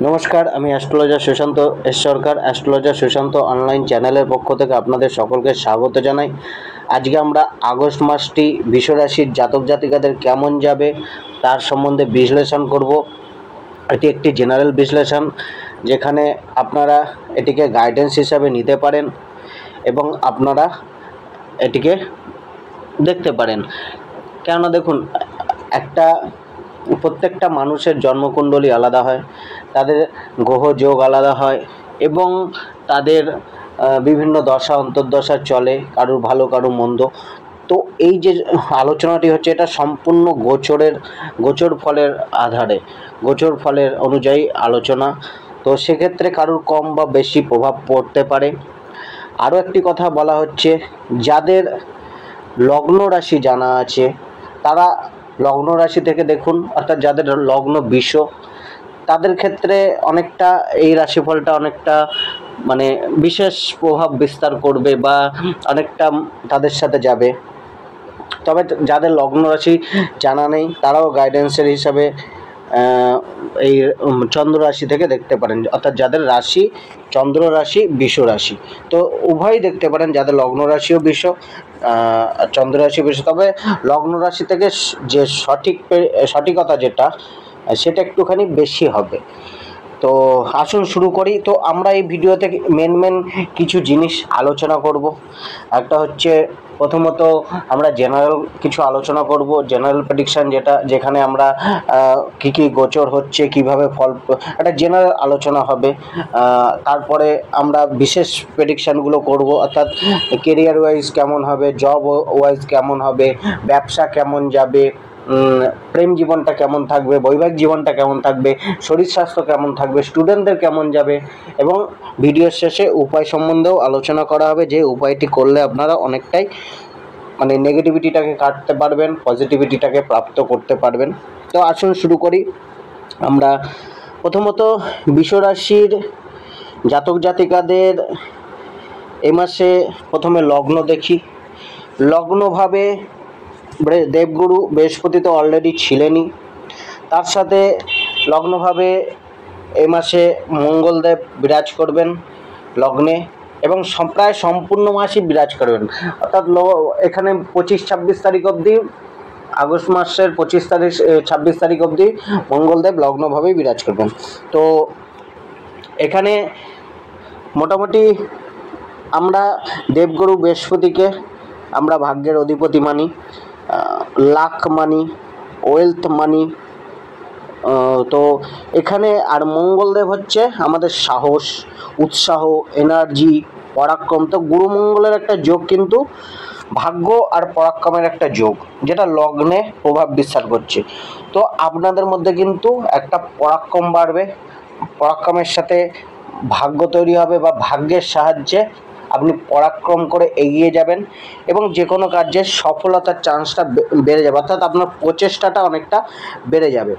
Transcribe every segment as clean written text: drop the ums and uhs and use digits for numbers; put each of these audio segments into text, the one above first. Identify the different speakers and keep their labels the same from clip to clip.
Speaker 1: নমস্কার, আমি astrologer Sushant S সরকার। Astrologer Sushant online চ্যানেলের পক্ষ থেকে আপনাদের সকলকে স্বাগত জানাই। আজকে আমরা আগস্ট মাসটি বৃষরাশির জাতক জাতিকাদের কেমন যাবে তার সম্বন্ধে বিশ্লেষণ করব। এটি একটি জেনারেল বিশ্লেষণ, যেখানে আপনারা এটিকে গাইডেন্স হিসাবে নিতে পারেন এবং আপনারা এটিকে দেখতে পারেন। কেননা দেখুন, প্রত্যেকটা মানুষের জন্মকুণ্ডলী আলাদা হয়, তাদের গ্রহ যোগ আলাদা হয় এবং তাদের বিভিন্ন দশা অন্তর্দশা চলে, কারুর ভালো কারুর মন্দ। তো এই যে আলোচনাটি হচ্ছে, এটা সম্পূর্ণ গোচর ফলের আধারে, গোচর ফলের অনুযায়ী আলোচনা। তো সেক্ষেত্রে কারুর কম বা বেশি প্রভাব পড়তে পারে। আরও একটি কথা বলা হচ্ছে, যাদের লগ্ন রাশি জানা আছে তারা লগ্ন রাশি থেকে দেখুন, অর্থাৎ যাদের লগ্ন বিষ, তাদের ক্ষেত্রে অনেকটা এই রাশিফলটা অনেকটা বিশেষ প্রভাব বিস্তার করবে বা অনেকটা তাদের সাথে যাবে। তবে যাদের লগ্ন রাশি জানা নেই তারাও গাইডেন্সের হিসাবে এই চন্দ্র রাশি থেকে দেখতে পারেন, অর্থাৎ যাদের রাশি চন্দ্র রাশি বিষ রাশি, তো উভয়ই দেখতে পারেন। যাদের লগ্ন রাশিও বিষ, চন্দ্র রাশি বিষ, তবে লগ্ন রাশি থেকে যে সঠিকতা যেটা সেটা একটুখানি বেশি হবে। তো আসুন শুরু করি। তো আমরা এই ভিডিওতে মেন কিছু জিনিস আলোচনা করব। একটা হচ্ছে, প্রথমত আমরা জেনারেল কিছু আলোচনা করব, জেনারেল প্রেডিকশান, যেখানে আমরা কী গোচর হচ্ছে, কিভাবে ফল, একটা জেনারেল আলোচনা হবে। তারপরে আমরা বিশেষ প্রেডিকশানগুলো করব, অর্থাৎ কেরিয়ার ওয়াইজ কেমন হবে, জব ওয়াইজ কেমন হবে, ব্যবসা কেমন যাবে, প্রেম জীবনটা কেমন থাকবে, বৈবাহিক জীবনটা কেমন থাকবে, শরীর স্বাস্থ্য কেমন থাকবে, স্টুডেন্টদের কেমন যাবে, এবং ভিডিওর শেষে উপায় সম্বন্ধেও আলোচনা করা হবে, যে উপায়টি করলে আপনারা অনেকটাই নেগেটিভিটিটাকে কাটতে পারবেন, পজিটিভিটিটাকে প্রাপ্ত করতে পারবেন। তো আসুন শুরু করি। আমরা প্রথমত বৃষরাশির জাতক জাতিকাদের এই মাসে প্রথমে লগ্ন দেখি। লগ্নভাবে দেবগুরু বৃহস্পতি তো অলরেডি ছিলেনই, তার সাথে লগ্নভাবে এই মাসে মঙ্গলদেব বিরাজ করবেন লগ্নে, এবং প্রায় সম্পূর্ণ মাসই বিরাজ করবেন, অর্থাৎ এখানে 25-26 তারিখ অবধি, আগস্ট মাসের 26 তারিখ অবধি মঙ্গলদেব লগ্নভাবেই বিরাজ করবেন। তো এখানে মোটামুটি আমরা দেবগুরু বৃহস্পতিকে আমরা ভাগ্যের অধিপতি মানি, লাক মানি, ওয়েলথ মানি। তো এখানে আর মঙ্গলদেব হচ্ছে আমাদের সাহস, উৎসাহ, এনার্জি, পরাক্রম। তো গুরু মঙ্গলের একটা যোগ কিন্তু ভাগ্য আর পরাক্রমের একটা যোগ, যেটা লগ্নে প্রভাব বিস্তার করছে। তো আপনাদের মধ্যে কিন্তু একটা পরাক্রম বাড়বে, পরাক্রমের সাথে ভাগ্য তৈরি হবে, বা ভাগ্যের সাহায্যে আপনি পরাক্রম করে এগিয়ে যাবেন এবং যে কোনো কার্যের সফলতার চান্সটা বেড়ে যাবে, অর্থাৎ আপনার প্রচেষ্টাটা অনেকটা বেড়ে যাবে।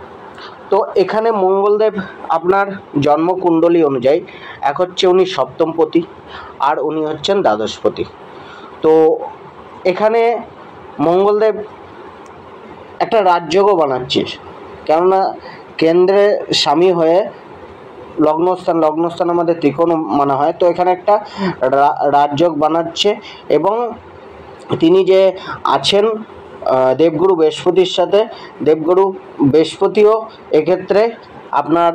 Speaker 1: তো এখানে মঙ্গলদেব আপনার জন্মকুণ্ডলী অনুযায়ী এক হচ্ছে উনি সপ্তমপতি, আর উনি হচ্ছেন দ্বাদশপতি। তো এখানে মঙ্গলদেব একটা রাজযোগও বানাচ্ছে, কেননা কেন্দ্রে স্বামী হয়ে লগ্নস্থান আমাদের ত্রিকোণ মানা হয়। তো এখানে একটা রাজযোগ বানাচ্ছে, এবং তিনি যে আছেন দেবগুরু বৃহস্পতির সাথে, দেবগুরু বৃহস্পতিও এক্ষেত্রে আপনার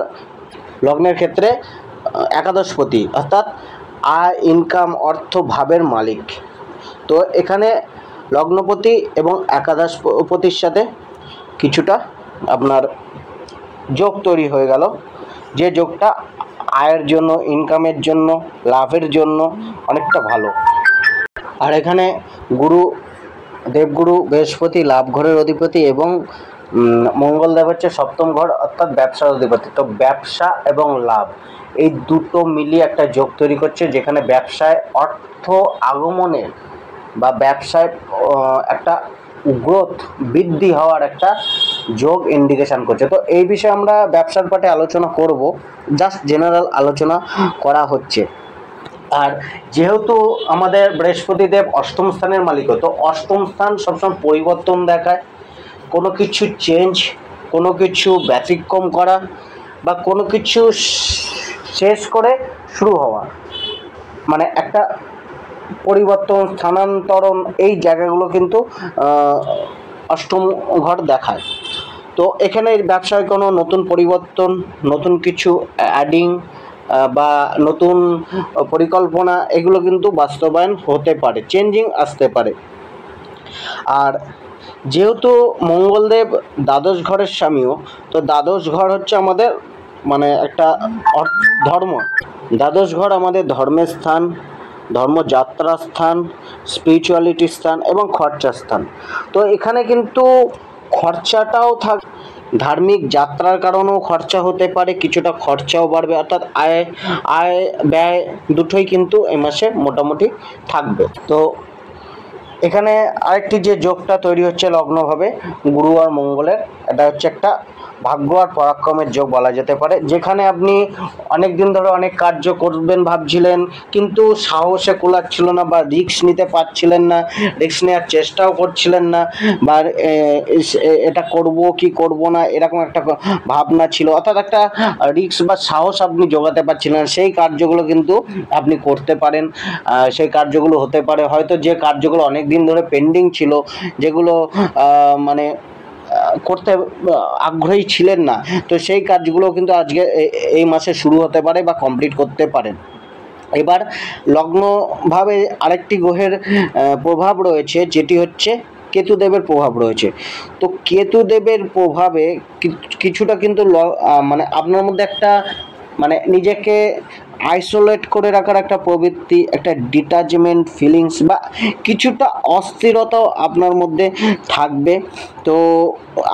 Speaker 1: লগ্নের ক্ষেত্রে একাদশপতি, অর্থাৎ আয়, ইনকাম, অর্থ ভাবের মালিক। তো এখানে লগ্নপতি এবং একাদশপতির সাথে কিছুটা আপনার যোগ তৈরি হয়ে গেল, যে যোগটা আয়ের জন্য, ইনকামের জন্য, লাভের জন্য অনেকটা ভালো। আর এখানে দেবগুরু বৃহস্পতি লাভ ঘরের অধিপতি, এবং মঙ্গলদেব হচ্ছে সপ্তম ঘর, অর্থাৎ ব্যবসার অধিপতি। তো ব্যবসা এবং লাভ এই দুটো মিলিয়ে একটা যোগ তৈরি করছে, যেখানে ব্যবসায় অর্থ আগমনের বা ব্যবসায় একটা গ্রোথ, বৃদ্ধি হওয়ার একটা যোগ ইন্ডিকেশান করছে। তো এই বিষয়ে আমরা ব্যবসার পাটে আলোচনা করব, জাস্ট জেনারেল আলোচনা করা হচ্ছে। আর যেহেতু আমাদের বৃহস্পতিদেব অষ্টম স্থানের মালিক, তো অষ্টম স্থান সবসময় পরিবর্তন দেখায়, কোনো কিছু চেঞ্জ, কোনো কিছু ব্যতিক্রম করা, বা কোনো কিছু শেষ করে শুরু হওয়া, মানে একটা পরিবর্তন, স্থানান্তরণ, এই জায়গাগুলো কিন্তু অষ্টম ঘর দেখায়। তো এখানে ব্যবসায় কোনো নতুন পরিবর্তন, নতুন কিছু অ্যাডিং বা নতুন পরিকল্পনা, এগুলো কিন্তু বাস্তবায়ন হতে পারে, চেঞ্জিং আসতে পারে। আর যেহেতু মঙ্গলদেব দ্বাদশ ঘরের স্বামীও, তো দ্বাদশ ঘর হচ্ছে আমাদের মানে একটা ধর্ম, দ্বাদশ ঘর আমাদের ধর্মের স্থান, ধর্মযাত্রা স্থান, স্পিরিচুয়ালিটি স্থান এবং খরচা স্থান। তো এখানে কিন্তু খরচাটাও ধার্মিক যাত্রার কারণেও খরচা হতে পারে, কিছুটা খরচাও বাড়বে, অর্থাৎ আয় ব্যয় দুটোই কিন্তু এই মাসে মোটামুটি থাকবে। তো এখানে আরেকটি যে যোগটা তৈরি হচ্ছে লগ্নভাবে গুরু আর মঙ্গলের, এটা হচ্ছে একটা ভাগ্য আর পরাক্রমের যোগ বলা যেতে পারে, যেখানে আপনি অনেক দিন ধরে অনেক কার্য করবেন ভাবছিলেন, কিন্তু সাহসে কুলাচ্ছিল না বা রিস্ক নিতে পারছিলেন না, রিস্ক নেওয়ার চেষ্টাও করছিলেন না, বা এটা করব কি করব না এরকম একটা ভাবনা ছিল, অর্থাৎ একটা রিস্ক বা সাহস আপনি জোগাতে পারছিলেন না। সেই কার্যগুলো কিন্তু আপনি করতে পারেন। সেই কার্যগুলো হতে পারে হয়তো যে কার্যগুলো অনেক দিন ধরে পেন্ডিং ছিল, যেগুলো মানে করতে আগ্রহী ছিলেন না, তো সেই কাজগুলো কিন্তু আজকে এই মাসে শুরু হতে পারে বা কমপ্লিট করতে পারেন। এবার লগ্নভাবে আরেকটি গ্রহের প্রভাব রয়েছে, যেটি হচ্ছে কেতুদেবের প্রভাব রয়েছে। তো কেতুদেবের প্রভাবে কিছুটা কিন্তু মানে আপনার মধ্যে একটা মানে নিজেকে আইসোলেট করে রাখার একটা প্রবৃত্তি, একটা ডিটাচমেন্ট ফিলিংস বা কিছুটা অস্থিরতাও আপনার মধ্যে থাকবে। তো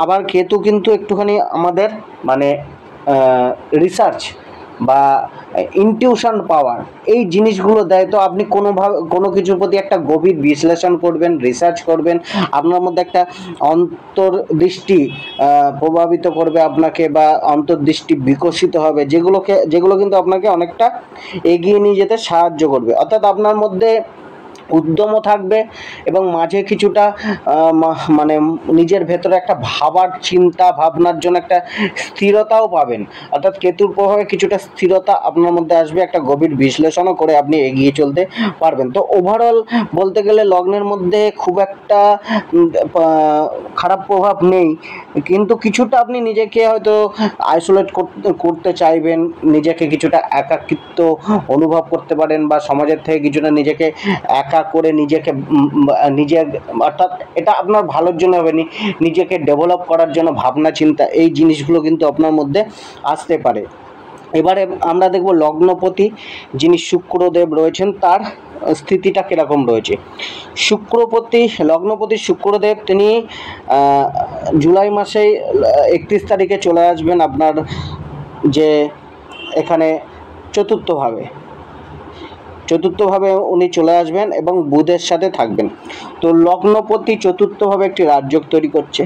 Speaker 1: আবার কেতু কিন্তু একটুখানি আমাদের মানে রিসার্চ বা ইনটিউশন পাওয়ার, এই জিনিসগুলো দেয়। তো আপনি কোনো কিছুর প্রতি একটা গভীর বিশ্লেষণ করবেন, রিসার্চ করবেন, আপনার মধ্যে একটা অন্তর্দৃষ্টি প্রভাবিত করবে আপনাকে, বা অন্তর্দৃষ্টি বিকশিত হবে, যেগুলো কিন্তু আপনাকে অনেকটা এগিয়ে নিয়ে যেতে সাহায্য করবে। অর্থাৎ আপনার মধ্যে উদ্যমও থাকবে এবং মাঝে কিছুটা মানে নিজের ভেতরে একটা ভাবার চিন্তা ভাবনার জন্য একটা স্থিরতাও পাবেন। অর্থাৎ কেতুর প্রভাবে কিছুটা স্থিরতা আপনার মধ্যে আসবে, একটা গভীর বিশ্লেষণও করে আপনি এগিয়ে চলতে পারবেন। তো ওভারঅল বলতে গেলে লগ্নের মধ্যে খুব একটা খারাপ প্রভাব নেই, কিন্তু কিছুটা আপনি নিজেকে হয়তো আইসোলেট করতে চাইবেন, নিজেকে কিছুটা একাকিত্ব অনুভব করতে পারেন, বা সমাজের থেকে কিছুটা নিজেকে একা করে নিজের অর্থাৎ এটা আপনার ভালোর জন্য হবে, নিজেকে ডেভেলপ করার জন্য ভাবনা চিন্তা, এই জিনিসগুলো কিন্তু আপনার মধ্যে আসতে পারে। এবারে আমরা দেখব লগ্নপতি যিনি শুক্রদেব রয়েছেন, তার স্থিতিটা কীরকম রয়েছে। লগ্নপতি শুক্রদেব তিনি জুলাই মাসে 31 তারিখে চলে আসবেন আপনার যে এখানে চতুর্থভাবে উনি চলে আসবেন এবং বুধের সাথে থাকবেন। তো লগ্নপতি চতুর্থভাবে একটি রাজযোগ তৈরি করছে,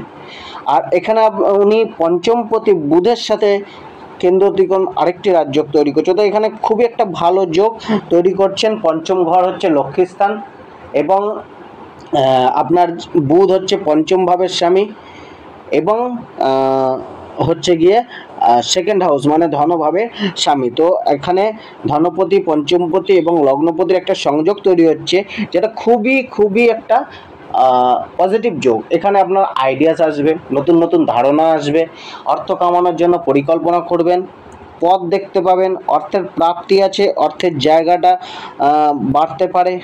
Speaker 1: আর এখানে উনি পঞ্চমপতি বুধের সাথে কেন্দ্র ত্রিকোণ আরেকটি রাজযোগ তৈরি করছে। তো এখানে খুবই একটা ভালো যোগ তৈরি করছেন। পঞ্চম ঘর হচ্ছে লক্ষ্মীস্থান, এবং আপনার বুধ হচ্ছে পঞ্চম ভাবের স্বামী, এবং হচ্ছে গিয়ে সেকেন্ড হাউস মানে ধনভাবের স্বামী। তো এখানে ধনপতি, পঞ্চমপতি এবং লগ্নপতির একটা সংযোগ তৈরি হচ্ছে, যেটা খুবই একটা পজিটিভ যোগ। এখানে আপনার আইডিয়াস আসবে, নতুন নতুন ধারণা আসবে, অর্থ কামানোর জন্য পরিকল্পনা করবেন, পথ দেখতে পাবেন, অর্থের প্রাপ্তি আছে, অর্থের জায়গাটা বাড়তে পারে,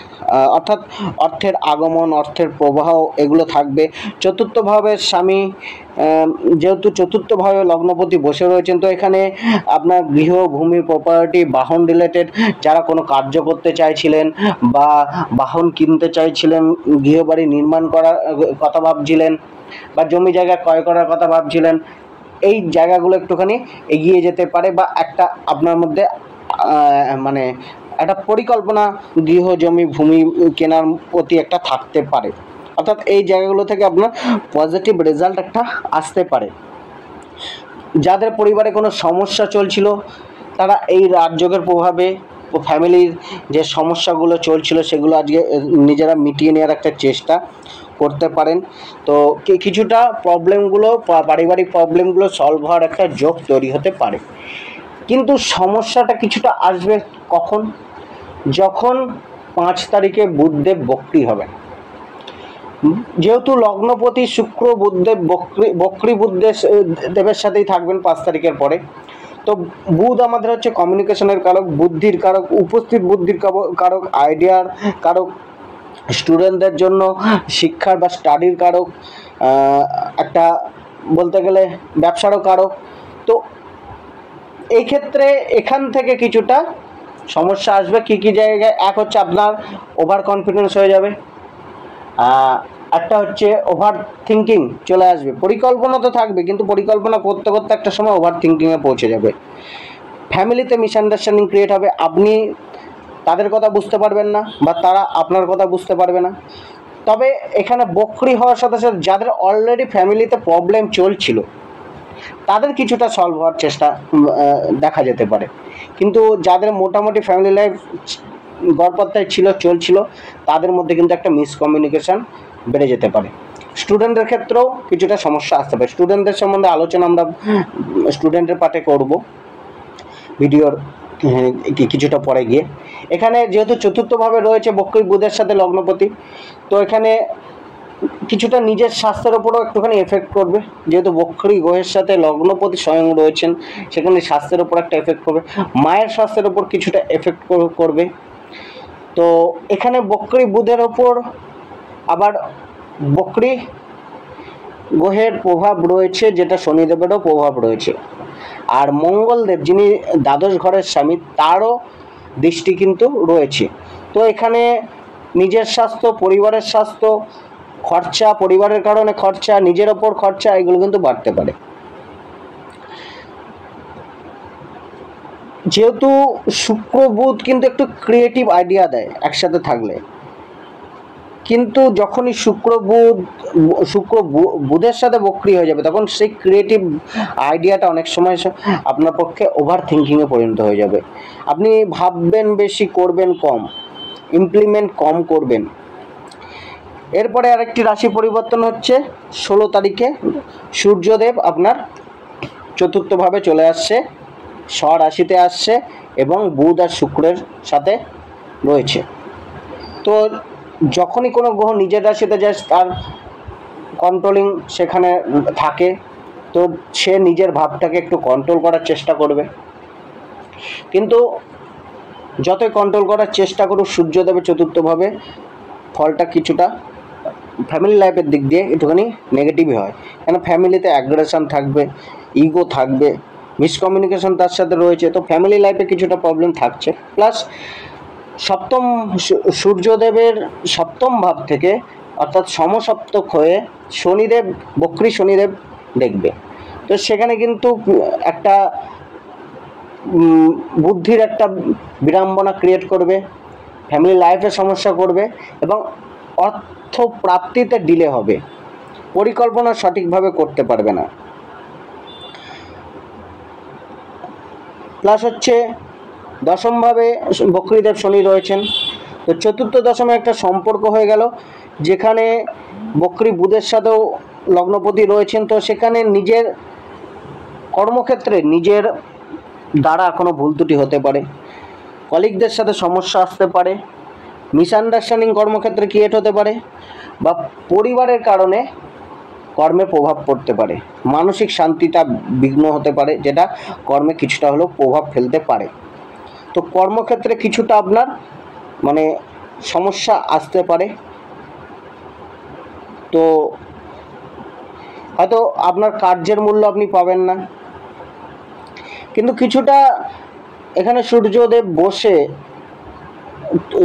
Speaker 1: অর্থাৎ অর্থের আগমন, অর্থের প্রবাহ এগুলো থাকবে। চতুর্থ ভাবের স্বামী যেহেতু চতুর্থভাবে লগ্নপতি বসে রয়েছেন, তো এখানে আপনার গৃহ, ভূমি, প্রপার্টি, বাহন রিলেটেড যারা কোনো কার্য করতে চাইছিলেন বা বাহন কিনতে চাইছিলেন, গৃহবাড়ি নির্মাণ করার কথা ভাবছিলেন, বা জমি জায়গা ক্রয় করার কথা ভাবছিলেন, এই জায়গাগুলো একটুখানি এগিয়ে যেতে পারে, বা একটা আপনার মধ্যে মানে একটা পরিকল্পনা গৃহ, জমি, ভূমি কেনার প্রতি একটা থাকতে পারে। অর্থাৎ এই জায়গাগুলো থেকে আপনার পজিটিভ রেজাল্ট একটা আসতে পারে। যাদের পরিবারে কোনো সমস্যা চলছিল, তারা এই রাজযোগের প্রভাবে ফ্যামিলির যে সমস্যাগুলো চলছিল সেগুলো আজকে নিজেরা মিটিয়ে নেওয়ার একটা চেষ্টা করতে পারেন। তো কিছুটা প্রবলেমগুলো, পারিবারিক প্রবলেমগুলো সলভ হওয়ার একটা যোগ তৈরি হতে পারে। কিন্তু সমস্যাটা কিছুটা আসবে কখন? যখন 5 তারিখে বুধদেব বক্রী হবেন। যেহেতু লগ্নপতি শুক্র বুধদেব বক্রী বুধদেবের সাথেই থাকবেন 5 তারিখের পরে। তো বুধ আমাদের হচ্ছে কমিউনিকেশনের কারক, বুদ্ধির কারক, উপস্থিত বুদ্ধির কারক, আইডিয়ার কারক, স্টুডেন্টদের জন্য শিক্ষার বা স্টাডির কারক, একটা বলতে গেলে ব্যবসারও কারক। তো এই ক্ষেত্রে এখান থেকে কিছুটা সমস্যা আসবে। কী কী জায়গায়? এক হচ্ছে আপনার ওভার কনফিডেন্স হয়ে যাবে, একটা হচ্ছে ওভার থিঙ্কিং চলে আসবে। পরিকল্পনা তো থাকবে, কিন্তু পরিকল্পনা করতে করতে একটা সময় ওভার থিঙ্কিংয়ে পৌঁছে যাবে। ফ্যামিলিতে মিসআন্ডারস্ট্যান্ডিং ক্রিয়েট হবে, আপনি তাদের কথা বুঝতে পারবেন না বা তারা আপনার কথা বুঝতে পারবে না। তবে এখানে বক্রী হওয়ার সাথে সাথে যাদের অলরেডি ফ্যামিলিতে প্রবলেম চলছিল তাদের কিছুটা সলভ হওয়ার চেষ্টা দেখা যেতে পারে। কিন্তু যাদের মোটামুটি ফ্যামিলি লাইফ গড়পত্তায় চলছিল তাদের মধ্যে কিন্তু একটা মিসকমিউনিকেশন বেড়ে যেতে পারে। স্টুডেন্টদের ক্ষেত্রেও কিছুটা সমস্যা আসতে পারে। স্টুডেন্টদের সম্বন্ধে আলোচনা আমরা স্টুডেন্টের পার্টে করব ভিডিওর কিছুটা পরে গিয়ে। এখানে যেহেতু চতুর্থভাবে রয়েছে বক্রী বুধের সাথে লগ্নপতি, তো এখানে কিছুটা নিজের স্বাস্থ্যের ওপরও একটুখানি এফেক্ট করবে। যেহেতু বক্রী গ্রহের সাথে লগ্নপতি স্বয়ং রয়েছেন, সেখানে স্বাস্থ্যের ওপর একটা এফেক্ট করবে, মায়ের স্বাস্থ্যের ওপর কিছুটা এফেক্ট করবে। তো এখানে বক্রী বুধের ওপর আবার বক্রী গ্রহের প্রভাব রয়েছে, যেটা শনিদেবেরও প্রভাব রয়েছে। আর মঙ্গলদেব যিনি দ্বাদশ ঘরের স্বামী, তারও দৃষ্টি কিন্তু রয়েছে। তো এখানে নিজের স্বাস্থ্য, পরিবারের স্বাস্থ্য, খরচা, পরিবারের কারণে খরচা, নিজের ওপর খরচা, এগুলো কিন্তু বাড়তে পারে। যেহেতু শুক্র বুধ কিন্তু একটু ক্রিয়েটিভ আইডিয়া দেয় একসাথে থাকলে, কিন্তু যখনই শুক্র বুধের সাথে বক্রী হয়ে যাবে তখন সেই ক্রিয়েটিভ আইডিয়াটা অনেক সময় আপনার পক্ষে ওভার থিঙ্কিংয়ে পরিণত হয়ে যাবে। আপনি ভাববেন বেশি, করবেন কম, ইমপ্লিমেন্ট কম করবেন। এরপরে আরেকটি রাশি পরিবর্তন হচ্ছে 16 তারিখে সূর্যদেব আপনার চতুর্থভাবে চলে আসছে, স্বরাশিতে আসছে এবং বুধ আর শুক্রের সাথে রয়েছে। তো যখনই কোনো গ্রহ নিজের রাশিতে যায় তার কন্ট্রোলিং সেখানে থাকে, তো সে নিজের ভাবটাকে একটু কন্ট্রোল করার চেষ্টা করবে। কিন্তু যতই কন্ট্রোল করার চেষ্টা করুক সূর্যদেবের চতুর্থভাবে, ফলটা কিছুটা ফ্যামিলি লাইফের দিক দিয়ে একটুখানি নেগেটিভই হয়। কেন? ফ্যামিলিতে অ্যাগ্রেশন থাকবে, ইগো থাকবে, মিসকমিউনিকেশন তার সাথে রয়েছে। তো ফ্যামিলি লাইফে কিছুটা প্রবলেম থাকছে। প্লাস সূর্যদেবের সপ্তম ভাব থেকে অর্থাৎ সমসপ্তক হয়ে শনিদেব, বক্রী শনিদেব দেখবে। তো সেখানে কিন্তু একটা বুদ্ধির একটা বিড়ম্বনা ক্রিয়েট করবে, ফ্যামিলি লাইফে সমস্যা করবে এবং অর্থ প্রাপ্তিতে ডিলে হবে, পরিকল্পনা সঠিকভাবে করতে পারবে না। প্লাস হচ্ছে দশমভাবে বক্রীদেব শনি রয়েছেন। তো চতুর্থ দশমে একটা সম্পর্ক হয়ে গেল, যেখানে বক্রী বুধের সাথেও লগ্নপতি রয়েছেন। তো সেখানে নিজের কর্মক্ষেত্রে নিজের দ্বারা কোনো ভুল ত্রুটি হতে পারে, কলিগদের সাথে সমস্যা আসতে পারে, মিসআন্ডারস্ট্যান্ডিং কর্মক্ষেত্রে ক্রিয়েট হতে পারে, বা পরিবারের কারণে কর্মে প্রভাব পড়তে পারে, মানসিক শান্তিটা বিঘ্ন হতে পারে, যেটা কর্মে কিছুটা হলেও প্রভাব ফেলতে পারে। তো কর্মক্ষেত্রে কিছুটা আপনার সমস্যা আসতে পারে। তো হয়তো আপনার কার্যের মূল্য আপনি পাবেন না, কিন্তু কিছুটা এখানে সূর্যদেব বসে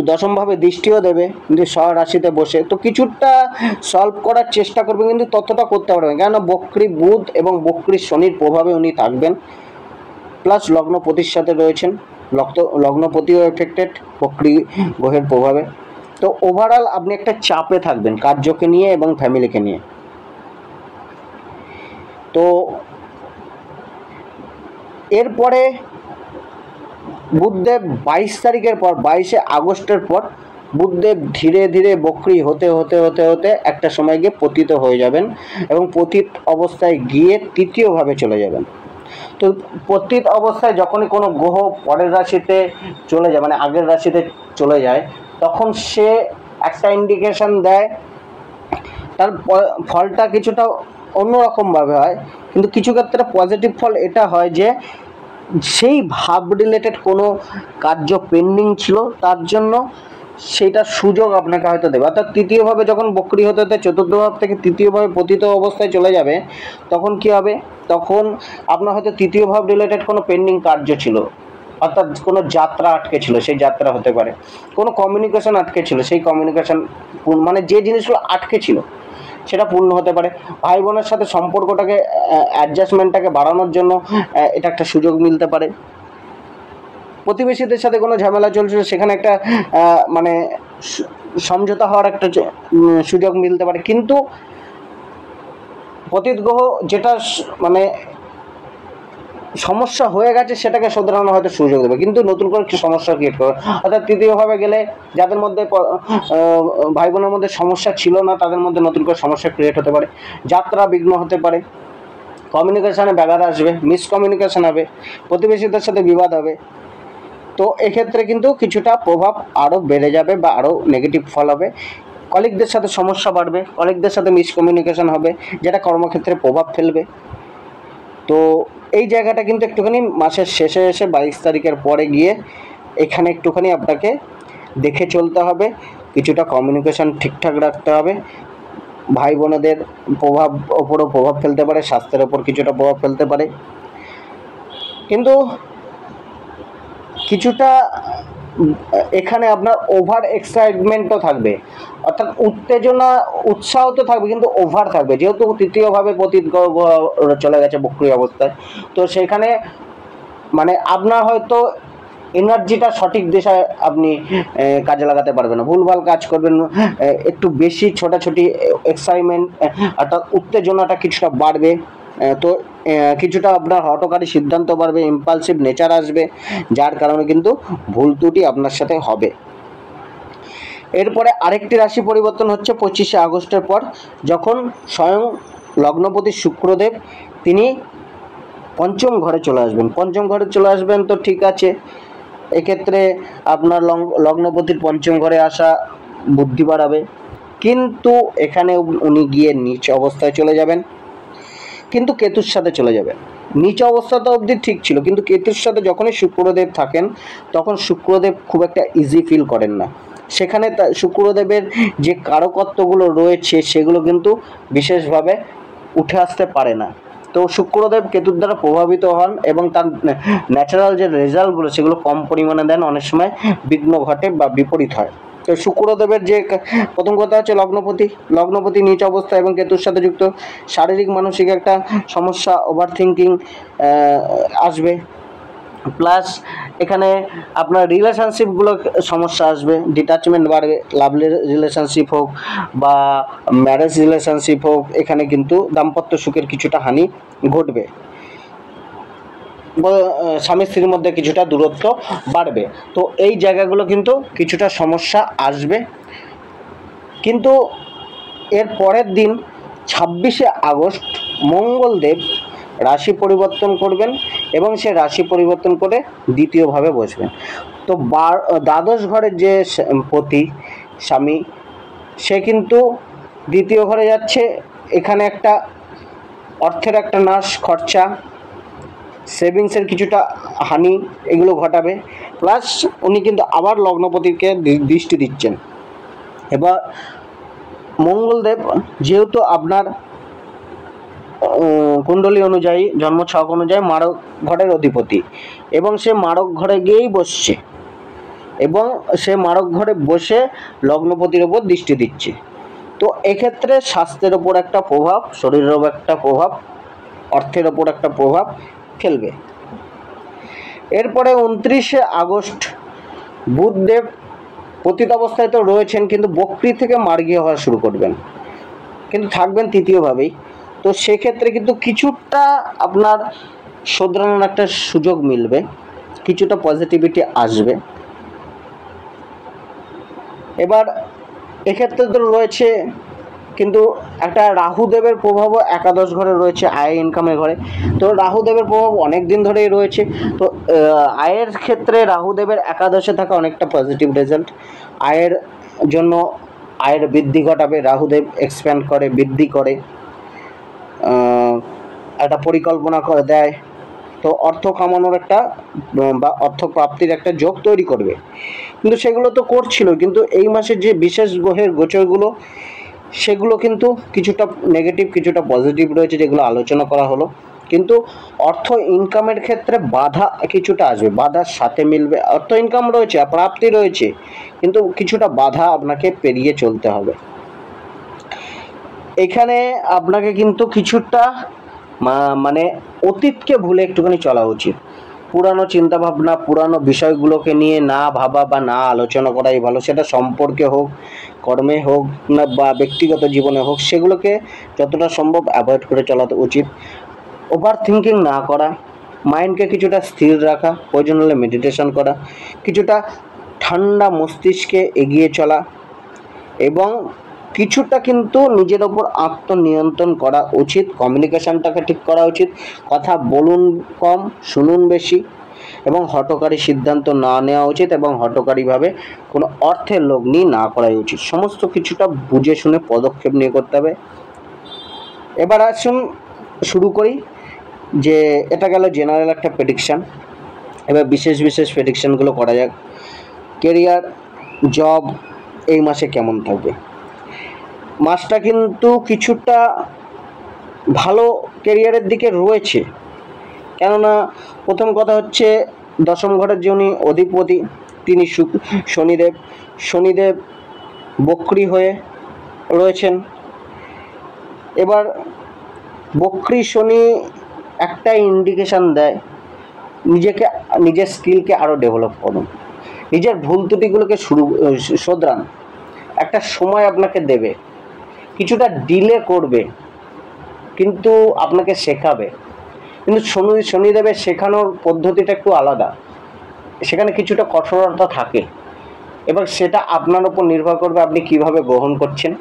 Speaker 1: দশমভাবে দৃষ্টিও দেবে কিন্তু স্বরাশিতে বসে, তো কিছুটা সলভ করার চেষ্টা করবেন, কিন্তু ততটা করতে পারবেন। কেন? বক্রী বুধ এবং বক্রী শনির প্রভাবে উনি থাকবেন, প্লাস লগ্নপতির সাথে রয়েছেন, লগ্নপতিও এফেক্টেড বক্রী গ্রহের প্রভাবে। তো ওভারঅল আপনি একটা চাপে থাকবেন কার্যকে নিয়ে এবং ফ্যামিলিকে নিয়ে। তো এরপরে বুধদেব 22 তারিখের পর, 22শে আগস্টের পর বুধদেব ধীরে ধীরে বক্রি হতে হতে হতে হতে একটা সময় গিয়ে পতিত হয়ে যাবেন এবং পতিত অবস্থায় গিয়ে তৃতীয়ভাবে চলে যাবেন। তো পতিত অবস্থায় যখনই কোনো গ্রহ পরের রাশিতে চলে যায়, মানে আগের রাশিতে চলে যায়, তখন সে একটা ইন্ডিকেশন দেয়। তার ফলটা কিছুটা অন্যরকমভাবে হয়, কিন্তু কিছু ক্ষেত্রে পজিটিভ ফল এটা হয় যে সেই ভাব রিলেটেড কোনো কার্য পেন্ডিং ছিল, তার জন্য সেটার সুযোগ আপনাকে হয়তো দেবে। অর্থাৎ তৃতীয়ভাবে যখন বক্রি হতে হতে চতুর্থ ভাব থেকে তৃতীয়ভাবে পতিত অবস্থায় চলে যাবে, তখন কি হবে, তখন আপনার হয়তো তৃতীয় ভাব রিলেটেড কোনো পেন্ডিং কার্য ছিল, অর্থাৎ কোনো যাত্রা আটকে ছিল, সেই যাত্রা হতে পারে, কোনো কমিউনিকেশন আটকে ছিল, সেই কমিউনিকেশন মানে যে জিনিসগুলো আটকে ছিল সেটা পূর্ণ হতে পারে। ভাই বোনের সাথে সম্পর্কটাকে অ্যাডজাস্টমেন্টটাকে বাড়ানোর জন্য এটা একটা সুযোগ মিলতে পারে। প্রতিবেশীদের সাথে কোনো ঝামেলা চলছিল, সেখানে একটা মানে সমঝোতা হওয়ার একটা সুযোগ মিলতে পারে। কিন্তু পতিত গ্রহ যেটা মানে সমস্যা হয়ে গেছে সেটাকে শোধরানো হয়তো সুযোগ দেবে, কিন্তু নতুন করে একটু সমস্যা ক্রিয়েট করবে। অর্থাৎ তৃতীয়ভাবে গেলে যাদের মধ্যে ভাই বোনের মধ্যে সমস্যা ছিল না, তাদের মধ্যে নতুন করে সমস্যা ক্রিয়েট হতে পারে, যাত্রা বিঘ্ন হতে পারে, কমিউনিকেশানে ব্যাঘাত আসবে, মিসকমিউনিকেশান হবে, প্রতিবেশীদের সাথে বিবাদ হবে। তো এক্ষেত্রে কিন্তু কিছুটা প্রভাব আরও বেড়ে যাবে বা আরও নেগেটিভ ফল হবে। কলিগদের সাথে সমস্যা বাড়বে, কলিগদের সাথে মিসকমিউনিকেশান হবে, যেটা কর্মক্ষেত্রে প্রভাব ফেলবে। তো এই জায়গাটা কিন্তু একটুখানি মাসের শেষে এসে 22 তারিখের পরে গিয়ে এখানে একটুখানি আপনাকে দেখে চলতে হবে, কিছুটা কমিউনিকেশান ঠিকঠাক রাখতে হবে। ভাই বোনেদের ওপরও প্রভাব ফেলতে পারে, স্বাস্থ্যের ওপর কিছুটা প্রভাব ফেলতে পারে, কিন্তু কিছুটা এখানে আপনার ওভার এক্সাইটমেন্টও থাকবে, অর্থাৎ উত্তেজনা উৎসাহ তো থাকবে, কিন্তু ওভার থাকবে, যেহেতু তৃতীয়ভাবে পতিত চলে গেছে বক্রি অবস্থায়। তো সেখানে মানে আপনার হয়তো এনার্জিটা সঠিক দিশায় আপনি কাজে লাগাতে পারবেন না, ভুলভাল কাজ করবেন, একটু বেশি ছোটাছুটি এক্সাইটমেন্ট অর্থাৎ উত্তেজনাটা কিছুটা বাড়বে। তো কিছুটা আপনার হঠকারী সিদ্ধান্ত বাড়বে, ইম্পালসিভ নেচার আসবে, যার কারণে কিন্তু ভুল ত্রুটি আপনার সাথে হবে। এরপরে আরেকটি রাশি পরিবর্তন হচ্ছে 25শে আগস্টের পর, যখন স্বয়ং লগ্নপতি শুক্রদেব তিনি পঞ্চম ঘরে চলে আসবেন। পঞ্চম ঘরে চলে আসবেন তো ঠিক আছে, এক্ষেত্রে আপনার লগ্নপতির পঞ্চম ঘরে আসা বুদ্ধি বাড়াবে, কিন্তু এখানে উনি গিয়ে নিচ অবস্থায় চলে যাবেন, কিন্তু কেতুর সাথে চলে যাবে। নিচ অবস্থাটা অবধি ঠিক ছিল, কিন্তু কেতুর সাথে যখনই শুক্রদেব থাকেন তখন শুক্রদেব খুব একটা ইজি ফিল করেন না, সেখানে শুক্রদেবের যে কারকত্বগুলো রয়েছে সেগুলো কিন্তু বিশেষভাবে উঠে আসতে পারে না। তো শুক্রদেব কেতুর দ্বারা প্রভাবিত হন এবং তার ন্যাচারাল যে রেজাল্টগুলো সেগুলো কম পরিমাণে দেন, অনেক সময় বিঘ্ন ঘটে বা বিপরীত হয়। তো শুক্রদেবের যে প্রথম কথা হচ্ছে লগ্নপতি নিচ অবস্থা এবং কেতুর সাথে যুক্ত, শারীরিক মানসিক একটা সমস্যা, ওভার থিঙ্কিং আসবে, প্লাস এখানে আপনার রিলেশনশিপগুলো সমস্যা আসবে, ডিটাচমেন্ট বাড়বে, লাভ রিলেশনশিপ হোক বা ম্যারেজ রিলেশনশিপ হোক, এখানে কিন্তু দাম্পত্য সুখের কিছুটা হানি ঘটবে, স্বামী স্ত্রীর মধ্যে কিছুটা দূরত্ব বাড়বে। তো এই জায়গাগুলো কিন্তু কিছুটা সমস্যা আসবে। কিন্তু এর পরের দিন 26শে আগস্ট মঙ্গলদেব রাশি পরিবর্তন করবেন এবং সে রাশি পরিবর্তন করে দ্বিতীয়ভাবে বসবেন। তো দ্বাদশ ঘরের যে পতি স্বামী, সে কিন্তু দ্বিতীয় ঘরে যাচ্ছে, এখানে একটা অর্থের একটা নাশ, খরচা, সেভিংসের কিছুটা হানি এগুলো ঘটাবে, প্লাস উনি কিন্তু আবার লগ্নপতিকে দৃষ্টি দিচ্ছেন। এবার মঙ্গলদেব যেহেতু আপনার কুণ্ডলী অনুযায়ী, জন্মছক অনুযায়ী মারক ঘরের অধিপতি, এবং সে মারক ঘরে গিয়েই বসছে, এবং সে মারক ঘরে বসে লগ্নপতির ওপর দৃষ্টি দিচ্ছে। তো এক্ষেত্রে স্বাস্থ্যের ওপর একটা প্রভাব, শরীরের ওপর একটা প্রভাব, অর্থের ওপর একটা প্রভাব ফেলবে। এরপরে 29শে আগস্ট বুধদেব পতিত অবস্থায় তো রয়েছেন, কিন্তু বক্রি থেকে মার্গীয় হওয়া শুরু করবেন, কিন্তু থাকবেন তৃতীয়ভাবেই। তো সেক্ষেত্রে কিন্তু কিছুটা আপনার শোধরানোর একটা সুযোগ মিলবে, কিছুটা পজিটিভিটি আসবে। এবার এক্ষেত্রে তো রয়েছে কিন্তু একটা রাহুদেবের প্রভাবও একাদশ ঘরে রয়েছে, আয় ইনকামের ঘরে। তো রাহুদেবের প্রভাব অনেক দিন ধরেই রয়েছে। তো আয়ের ক্ষেত্রে রাহুদেবের একাদশে থাকা অনেকটা পজিটিভ রেজাল্ট। আয়ের জন্য আয়ের বৃদ্ধি ঘটাবে, রাহুদেব এক্সপ্যান্ড করে, বৃদ্ধি করে, একটা পরিকল্পনা করে দেয়। তো অর্থ কামানোর একটা বা অর্থ প্রাপ্তির একটা যোগ তৈরি করবে। কিন্তু সেগুলো তো করছিল, কিন্তু এই মাসে যে বিশেষ গ্রহের গোচরগুলো সেগুলো কিন্তু কিছুটা নেগেটিভ কিছুটা পজিটিভ রয়েছে, যেগুলো আলোচনা করা হলো। কিন্তু অর্থ ইনকামের ক্ষেত্রে বাধা কিছুটা আসবে, বাধার সাথে মিলবে। অর্থ ইনকাম রয়েছে, প্রাপ্তি রয়েছে, কিন্তু কিছুটা বাধা আপনাকে পেরিয়ে চলতে হবে। এখানে আপনাকে কিন্তু কিছুটা মানে অতীতকে ভুলে একটুখানি চলা উচিত। পুরানো চিন্তাভাবনা, পুরানো বিষয়গুলোকে নিয়ে না ভাবা বা না আলোচনা করাই ভালো। সেটা সম্পর্কে হোক, কর্মে হোক, না বা ব্যক্তিগত জীবনে হোক, সেগুলোকে যতটা সম্ভব অ্যাভয়েড করে চলাতে উচিত। ওভার থিঙ্কিং না করা, মাইন্ডকে কিছুটা স্থির রাখা, প্রয়োজন হলে মেডিটেশন করা, কিছুটা ঠান্ডা মস্তিষ্কে এগিয়ে চলা, এবং কিছুটা কিন্তু নিজের ওপর আত্মনিয়ন্ত্রণ করা উচিত। কমিউনিকেশনটাকে ঠিক করা উচিত। কথা বলুন কম, শুনুন বেশি, এবং হঠকারী সিদ্ধান্ত না নেওয়া উচিত, এবং হঠকারীভাবে কোনো অর্থের লগ্নি না করাই উচিত। সমস্ত কিছুটা বুঝে শুনে পদক্ষেপ নিয়ে করতে হবে। এবার আসুন শুরু করি। যে এটা গেল জেনারেল একটা প্রেডিকশান। এবার বিশেষ বিশেষ প্রেডিকশানগুলো করা যাক। কেরিয়ার, জব এই মাসে কেমন থাকবে? মাসটা কিন্তু কিছুটা ভালো কেরিয়ারের দিকে রয়েছে। কেননা প্রথম কথা হচ্ছে দশম ঘরের যিনি অধিপতি তিনি শনিদেব বক্রী হয়ে রয়েছেন। এবার বক্রী শনি একটা ইন্ডিকেশান দেয়, নিজের স্কিলকে আরও ডেভেলপ করুন, নিজের ভুল ত্রুটিগুলোকে শোধরান। একটা সময় আপনাকে দেবে, কিছুটা ডিলে করবে, কিন্তু আপনাকে শেখাবে। কিন্তু শনিদেবের শেখানোর পদ্ধতিটা একটু আলাদা, সেখানে কিছুটা কঠোরতা থাকে। এবার সেটা আপনার উপর নির্ভর করবে আপনি কিভাবে গ্রহণ করছেন।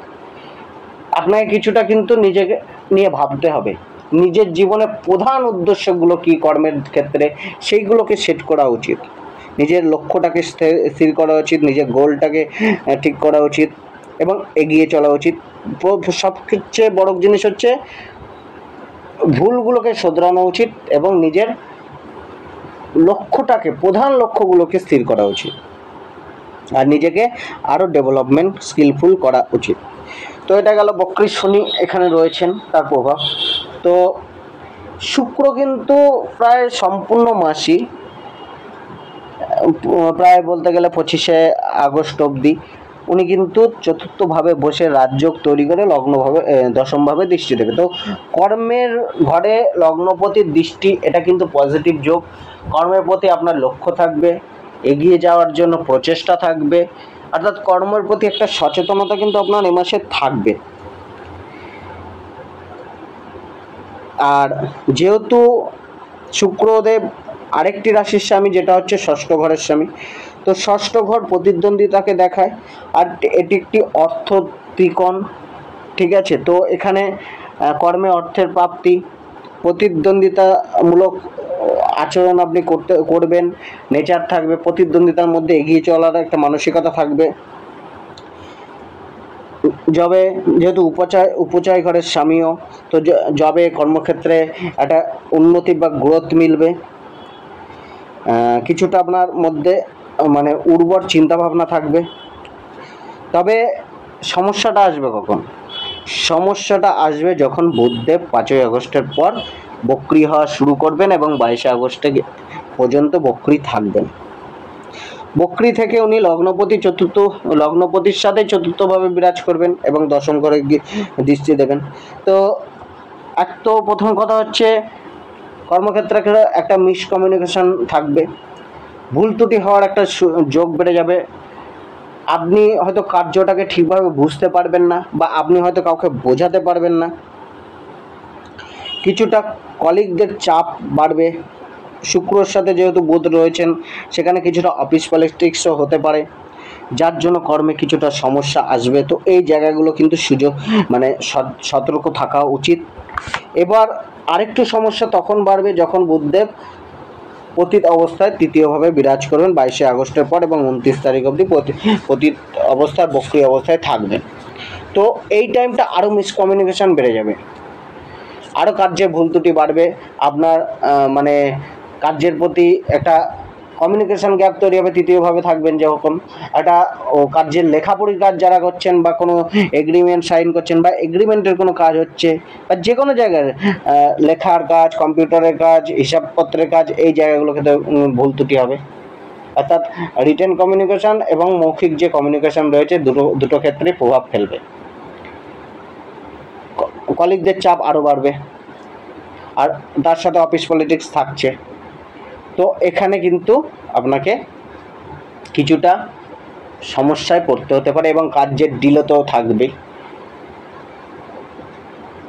Speaker 1: আপনাকে কিছুটা কিন্তু নিজেকে নিয়ে ভাবতে হবে, নিজের জীবনের প্রধান উদ্দেশ্যগুলো কী কর্মের ক্ষেত্রে, সেইগুলোকে সেট করা উচিত। নিজের লক্ষ্যটাকে স্থির করা উচিত, নিজের গোলটাকে ঠিক করা উচিত, এবং এগিয়ে চলা উচিত। সবচেয়ে বড় জিনিস হচ্ছে ভুলগুলোকে শোধরানো উচিত, এবং নিজের লক্ষ্যটাকে, প্রধান লক্ষ্যগুলোকে স্থির করা উচিত, আর নিজেকে আরও ডেভেলপমেন্ট স্কিলফুল করা উচিত। তো এটা গেল বক্রী শনি এখানে রয়েছেন, তার প্রভাব। তো শুক্র কিন্তু প্রায় সম্পূর্ণ মাসই, প্রায় বলতে গেলে 25শে আগস্ট অবধি উনি কিন্তু চতুর্থভাবে বসে রাজযোগ তৈরি করে লগ্নভাবে দশমভাবে দৃষ্টি দেবে। তো কর্মের ঘরে লগ্নপতির দৃষ্টি, এটা কিন্তু পজিটিভ যোগ। কর্মের প্রতি আপনার লক্ষ্য থাকবে, এগিয়ে যাওয়ার জন্য প্রচেষ্টা থাকবে, অর্থাৎ কর্মের প্রতি একটা সচেতনতা কিন্তু আপনার এ মাসে থাকবে। আর যেহেতু শুক্রদেব আরেকটি রাশির স্বামী, যেটা হচ্ছে ষষ্ঠ ঘরের স্বামী, তো ষষ্ঠ ঘর প্রতিদ্বন্দ্বিতাকে দেখায়, আর এটি একটি অর্থ ত্রিকোণ, ঠিক আছে। তো এখানে কর্মে অর্থের প্রাপ্তি, প্রতিদ্বন্দ্বিতামূলক আচরণ আপনি করবেন, নেচার থাকবে, প্রতিদ্বন্দ্বিতার মধ্যে এগিয়ে চলার একটা মানসিকতা থাকবে। জবে যেহেতু উপচয় ঘরের স্বামীও, তো জবে কর্মক্ষেত্রে একটা উন্নতি বা গ্রোথ মিলবে। কিছুটা আপনার মধ্যে মানে উর্বর চিন্তাভাবনা থাকবে। তবে সমস্যাটা আসবে কখন? সমস্যাটা আসবে যখন বুধদেব 5ই আগস্টের পর বক্রী হওয়া শুরু করবেন, এবং 22শে আগস্ট পর্যন্ত বক্রী থাকবেন। বক্রী থেকে উনি লগ্নপতির সাথে চতুর্থভাবে বিরাজ করবেন, এবং দশম ঘরে দৃষ্টি দেবেন। তো প্রথম কথা হচ্ছে কর্মক্ষেত্রে একটা মিসকমিউনিকেশন থাকবে, ভুল ত্রুটি হওয়ার একটা যোগ বেড়ে যাবে। আপনি হয়তো কার্যটাকে ঠিকভাবে বুঝতে পারবেন না, বা আপনি হয়তো কাউকে বোঝাতে পারবেন না। কিছুটা কলিগদের চাপ বাড়বে। শুক্রর সাথে যেহেতু বুধ রয়েছেন, সেখানে কিছুটা অফিস পলিটিক্সও হতে পারে। যার জন্য কর্মে কিছুটা সমস্যা আসবে। তো এই জায়গাগুলো কিন্তু সুযোগ মানে সতর্ক থাকা উচিত। এবার আরেকটু সমস্যা তখন বাড়বে যখন বুধদেব পতিত অবস্থায় তৃতীয়ভাবে বিরাজ করবেন 22শে আগস্টের পর এবং 29 তারিখ অবধি পতিত অবস্থায় বক্রী অবস্থায় থাকবেন। তো এই টাইমটা আরও মিসকমিউনিকেশান বেড়ে যাবে, আরও কার্যে ভুল ত্রুটি বাড়বে, আপনার মানে কার্যের প্রতি একটা কমিউনিকেশান গ্যাপ তৈরি হবে। তৃতীয়ভাবে থাকবেন যখন একটা কার্যের লেখাপড়ির কাজ যারা করছেন বা কোনো এগ্রিমেন্ট সাইন করছেন বা এগ্রিমেন্টের কোনো কাজ হচ্ছে বা যে কোনো জায়গায় লেখার কাজ, কম্পিউটারের কাজ, হিসাবপত্রের কাজ, এই জায়গাগুলোকে তো ভুল ত্রুটি হবে। অর্থাৎ রিটেন কমিউনিকেশান এবং মৌখিক যে কমিউনিকেশান রয়েছে দুটো ক্ষেত্রে প্রভাব ফেলবে। কলিগদের চাপ আরও বাড়বে, আর তার সাথে অফিস পলিটিক্স থাকছে। তো এখানে কিন্তু আপনাকে কিছুটা সমস্যায় পড়তে হতে পারে এবং কার্যের ডিলে তো থাকবেই।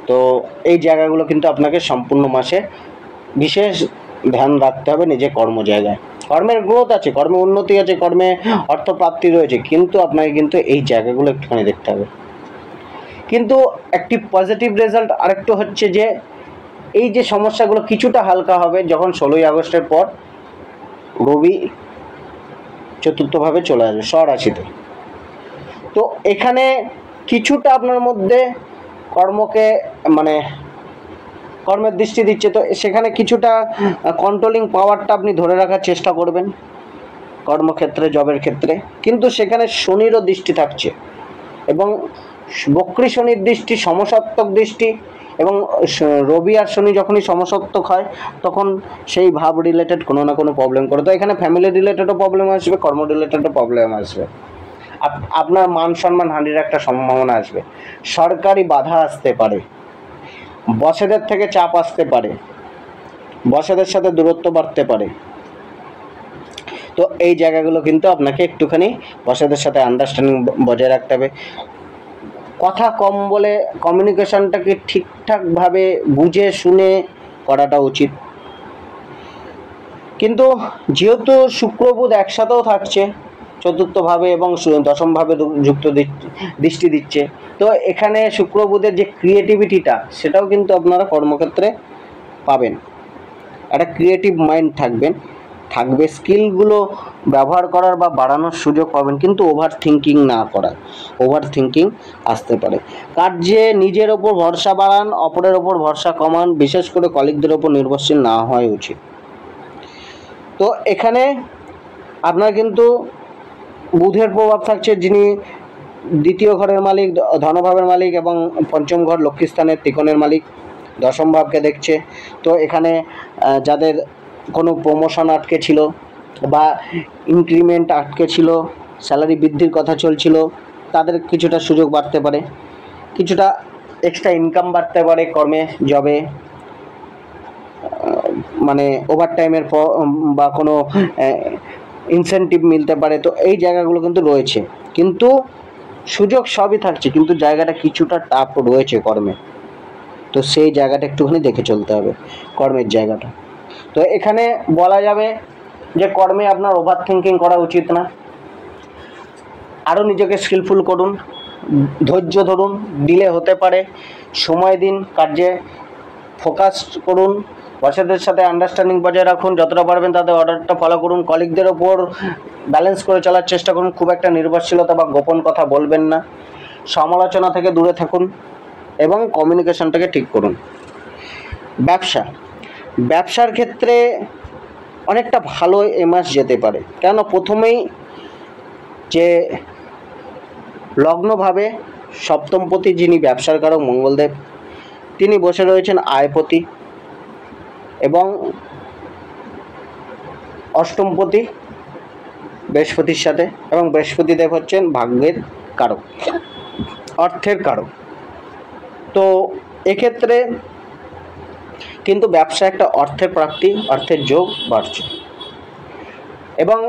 Speaker 1: তো এই জায়গাগুলো কিন্তু আপনাকে সম্পূর্ণ মাসে বিশেষ ধ্যান রাখতে হবে নিজের কর্ম জায়গায়। কর্মের গ্রোথ আছে, কর্মে উন্নতি আছে, কর্মে অর্থপ্রাপ্তি রয়েছে, কিন্তু আপনাকে কিন্তু এই জায়গাগুলো একটুখানি দেখতে হবে। কিন্তু একটি পজিটিভ রেজাল্ট আরেকটু হচ্ছে যে এই যে সমস্যাগুলো কিছুটা হালকা হবে যখন 16ই আগস্টের পর রবি চতুর্থভাবে চলে আসবে স্বরাশিতে। তো এখানে কিছুটা আপনার মধ্যে কর্মকে মানে কর্মের দৃষ্টি দিচ্ছে, তো সেখানে কিছুটা কন্ট্রোলিং পাওয়ারটা আপনি ধরে রাখার চেষ্টা করবেন কর্মক্ষেত্রে, জবের ক্ষেত্রে। কিন্তু সেখানে শনিরও দৃষ্টি থাকছে এবং বক্রী শনির দৃষ্টি, সমসপ্তক দৃষ্টি, এবং রবি আর শনি যখনই সমসপ্তক হয় তখন সেই ভাব রিলেটেড কোনো না কোনো প্রবলেম করে। তো এখানে ফ্যামিলি রিলেটেডও প্রবলেম আসবে, কর্ম রিলেটেডও প্রবলেম আসবে, আপনার মান সম্মান হানির একটা সম্ভাবনা আসবে, সরকারি বাধা আসতে পারে, বসেদের থেকে চাপ আসতে পারে, বসেদের সাথে দূরত্ব বাড়তে পারে। তো এই জায়গাগুলো কিন্তু আপনাকে একটুখানি বসেদের সাথে আন্ডারস্ট্যান্ডিং বজায় রাখতে হবে। কথা কম বলে কমিউনিকেশনটাকে ঠিকঠাকভাবে বুঝে শুনে করাটা উচিত। কিন্তু যেহেতু শুক্র বুধ একসাথেও থাকছে চতুর্থভাবে এবং দশমভাবে যুক্ত দৃষ্টি দিচ্ছে, তো এখানে শুক্র বুধের যে ক্রিয়েটিভিটিটা সেটাও কিন্তু আপনারা কর্মক্ষেত্রে পাবেন। একটা ক্রিয়েটিভ মাইন্ড থাকবে, স্কিলগুলো ব্যবহার করার বা বাড়ানোর সুযোগ পাবেন, কিন্তু ওভার থিঙ্কিং না করার। ওভার থিঙ্কিং আসতে পারে। কার্যে নিজের ওপর ভরসা বাড়ান, অপরের ওপর ভরসা কমান, বিশেষ করে কলিগদের ওপর নির্ভরশীল না হওয়াই উচিত। তো এখানে আপনার কিন্তু বুধের প্রভাব থাকছে, যিনি দ্বিতীয় ঘরের মালিক, ধনভাবের মালিক এবং পঞ্চম ঘর লক্ষ্মীস্থানের ত্রিকোণের মালিক, দশম ভাবকে দেখছে। তো এখানে যাদের কোনো প্রমোশন আটকে ছিল বা ইনক্রিমেন্ট আটকে ছিল, স্যালারি বৃদ্ধির কথা চলছিল, তাদের কিছুটা সুযোগ বাড়তে পারে, কিছুটা এক্সট্রা ইনকাম বাড়তে পারে কর্মে, জবে, মানে ওভারটাইমের বা কোনো ইনসেন্টিভ মিলতে পারে। তো এই জায়গাগুলো কিন্তু রয়েছে, কিন্তু সুযোগ সবই থাকছে, কিন্তু জায়গাটা কিছুটা টাফ রয়েছে কর্মে। তো সেই জায়গাটা একটুখানি দেখে চলতে হবে, কর্মের জায়গাটা। তো এখানে বলা যাবে যে কর্মে আপনার ওভার থিঙ্কিং করা উচিত না, আরও নিজেকে স্কিলফুল করুন, ধৈর্য ধরুন, ডিলে হতে পারে, সময় দিন, কার্যে ফোকাস করুন, বসেদের সাথে আন্ডারস্ট্যান্ডিং বজায় রাখুন, যতটা পারবেন তাদের অর্ডারটা ফলো করুন, কলিগদের ওপর ব্যালেন্স করে চলার চেষ্টা করুন, খুব একটা নির্ভরশীলতা বা গোপন কথা বলবেন না, সমালোচনা থেকে দূরে থাকুন এবং কমিউনিকেশনটাকে ঠিক করুন। ব্যবসার ক্ষেত্রে অনেকটা ভালো এ মাস যেতে পারে, কেন প্রথমেই যে লগ্নভাবে সপ্তমপতি, যিনি ব্যবসার কারক মঙ্গলদেব, তিনি বসে রয়েছেন আয়পতি এবং অষ্টমপতি বৃহস্পতির সাথে, এবং বৃহস্পতিদেব হচ্ছেন ভাগ্যের কারক, অর্থের কারক। তো এক্ষেত্রে কিন্তু ব্যবসা একটা অর্থের প্রাপ্তি, অর্থের যোগ বাড়ছে। এবং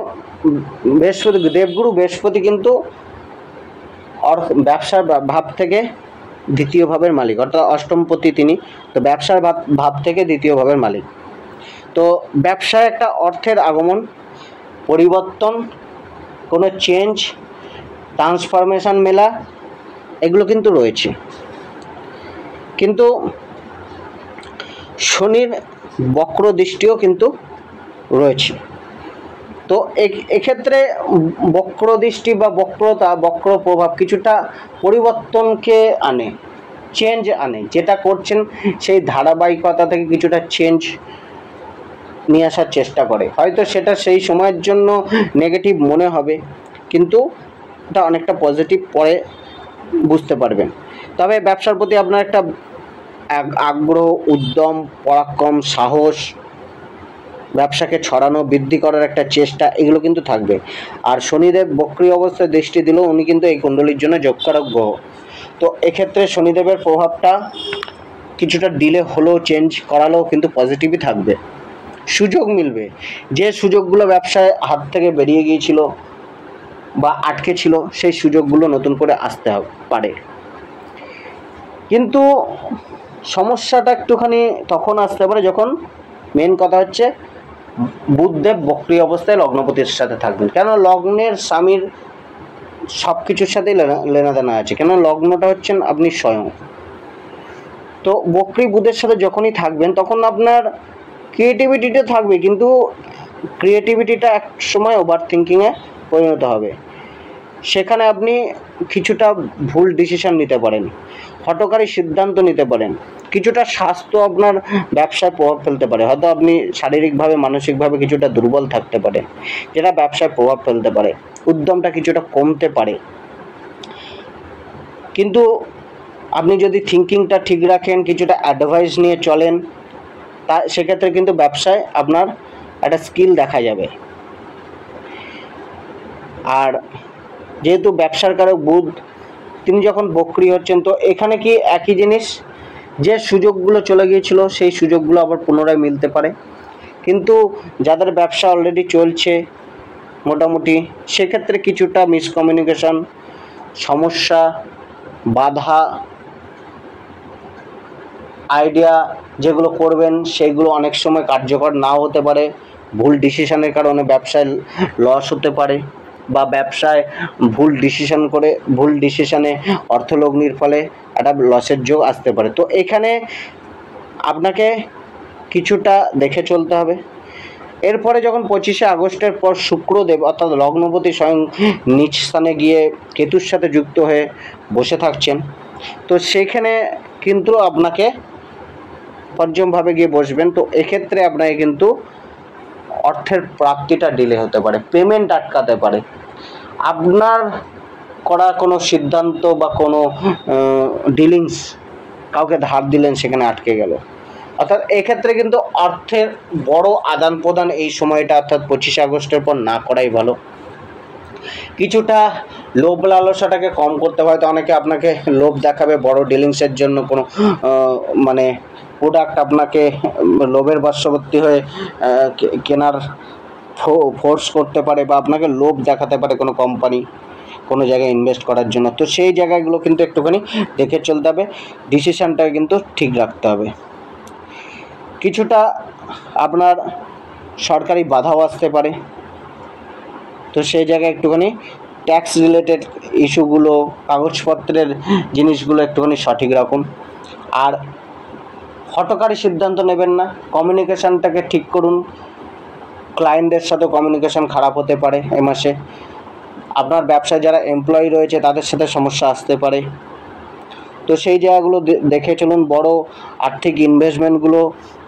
Speaker 1: দেবগুরু বৃহস্পতি কিন্তু ব্যবসার ভাব থেকে দ্বিতীয় ভাবের মালিক, অর্থাৎ অষ্টমপতি তিনি, তো ব্যবসার ভাব থেকে দ্বিতীয় ভাবের মালিক। তো ব্যবসায় একটা অর্থের আগমন, পরিবর্তন, কোনো চেঞ্জ, ট্রান্সফরমেশন মেলা এগুলো কিন্তু রয়েছে। কিন্তু শনির বক্র দৃষ্টিও কিন্তু রয়েছে। তো এক্ষেত্রে বক্র দৃষ্টি বা বক্রতা, বক্র প্রভাব কিছুটা পরিবর্তনকে আনে, চেঞ্জ আনে। যেটা করছেন সেই ধারাবাহিকতা থেকে কিছুটা চেঞ্জ নিয়ে আসার চেষ্টা করে। হয়তো সেটা সেই সময়ের জন্য নেগেটিভ মনে হবে, কিন্তু এটা অনেকটা পজিটিভ পরে বুঝতে পারবেন। তবে ব্যবসার প্রতি আপনার একটা আগ্রহ, উদ্যম, পরাক্রম, সাহস, ব্যবসাকে ছড়ানো, বৃদ্ধি করার একটা চেষ্টা, এগুলো কিন্তু থাকবে। আর শনিদেব বক্রী অবস্থায় দৃষ্টি দিলেও উনি কিন্তু এই কুণ্ডলীর জন্য যোগকারক গ্রহ। তো এক্ষেত্রে শনিদেবের প্রভাবটা কিছুটা ডিলে হলেও, চেঞ্জ করালেও কিন্তু পজিটিভই থাকবে। সুযোগ মিলবে, যে সুযোগগুলো ব্যবসায় হাত থেকে বেরিয়ে গিয়েছিল বা আটকে ছিল, সেই সুযোগগুলো নতুন করে আসতে পারে। কিন্তু সমস্যাটা একটুখানি তখন আসতে পারে যখন মেন কথা হচ্ছে বুধদেব বক্রী অবস্থায় লগ্নপতির সাথে থাকবেন। কেন লগ্নের স্বামীর সব কিছুর সাথেই লেনাদেনা আছে, কেন লগ্নটা হচ্ছেন আপনি স্বয়ং। তো বক্রী বুধের সাথে যখনই থাকবেন তখন আপনার ক্রিয়েটিভিটিটা থাকবে, কিন্তু ক্রিয়েটিভিটিটা এক সময় ওভার থিঙ্কিংয়ে পরিণত হবে। সেখানে আপনি কিছুটা ভুল ডিসিশন নিতে পারেন, হঠকারী সিদ্ধান্ত নিতে পারেন। কিছুটা স্বাস্থ্য আপনার ব্যবসায় প্রভাব ফেলতে পারে। হয়তো আপনি শারীরিকভাবে, মানসিকভাবে কিছুটা দুর্বল থাকতে পারেন, যেটা ব্যবসায় প্রভাব ফেলতে পারে। উদ্যমটা কিছুটা কমতে পারে। কিন্তু আপনি যদি থিঙ্কিংটা ঠিক রাখেন, কিছুটা অ্যাডভাইস নিয়ে চলেন, তা সেক্ষেত্রে কিন্তু ব্যবসায় আপনার একটা স্কিল দেখা যাবে। আর যেহেতু ব্যবসার কারক বুধ, তিনি যখন বক্রী হচ্ছেন, তো এখানে কি একই জিনিস, যে সুযোগগুলো চলে গিয়েছিল সেই সুযোগগুলো আবার পুনরায় মিলতে পারে। কিন্তু যাদের ব্যবসা অলরেডি চলছে মোটামুটি, সেক্ষেত্রে কিছুটা মিসকমিউনিকেশন, সমস্যা, বাধা, আইডিয়া যেগুলো করবেন সেইগুলো অনেক সময় কার্যকর নাও হতে পারে। ভুল ডিসিশনের কারণে ব্যবসায় লস হতে পারে, বা ব্যবসায় ভুল ডিসিশনে অর্থলগ্নির ফলে একটা লসের যোগ আসতে পারে। তো এখানে আপনাকে কিছুটা দেখে চলতে হবে। এরপরে যখন 25শে আগস্টের পর শুক্রদেব অর্থাৎ লগ্নপতি স্বয়ং নিজ স্থানে গিয়ে কেতুর সাথে যুক্ত হয়ে বসে থাকছেন, তো সেখানে কিন্তু আপনাকে পঞ্চমভাবে গিয়ে বসবেন। তো এক্ষেত্রে আপনাকে কিন্তু অর্থের প্রাপ্তিটা ডিলে হতে পারে, পেমেন্ট আটকাতে পারে। আপনার করা কোনো সিদ্ধান্ত বা কোনো ডিলিংস, কাউকে ধার দিলেন সেখানে আটকে গেল, অর্থাৎ এক্ষেত্রে কিন্তু অর্থের বড় আদান প্রদান এই সময়টা অর্থাৎ 25শে আগস্টের পর না করাই ভালো। কিছুটা লোভ লালসাটাকে কম করতে হয়। তো অনেকে আপনাকে লোভ দেখাবে বড় ডিলিংসের জন্য, কোনো মানে প্রোডাক্ট আপনাকে লোভের বশবর্তী হয়ে কেনার ফোর্স করতে পারে, বা আপনাকে লোভ দেখাতে পারে কোনো কোম্পানি কোনো জায়গায় ইনভেস্ট করার জন্য। তো সেই জায়গাগুলো কিন্তু একটুখানি দেখে চলতে হবে, ডিসিশানটা কিন্তু ঠিক রাখতে হবে। কিছুটা আপনার সরকারি বাধাও আসতে পারে, তো সেই জায়গায় একটুখানি ট্যাক্স রিলেটেড ইস্যুগুলো, কাগজপত্রের জিনিসগুলো একটুখানি সঠিক রাখুন। আর হঠকারী সিদ্ধান্ত নেবেন না, কমিউনিকেশানটাকে ঠিক করুন। ক্লায়েন্টদের সাথেও কমিউনিকেশান খারাপ হতে পারে এ মাসে। আপনার ব্যবসায় যারা এমপ্লয়ি রয়েছে তাদের সাথে সমস্যা আসতে পারে। তো সেই জায়গাগুলো দেখে চলুন। বড় আর্থিক ইনভেস্টমেন্টগুলো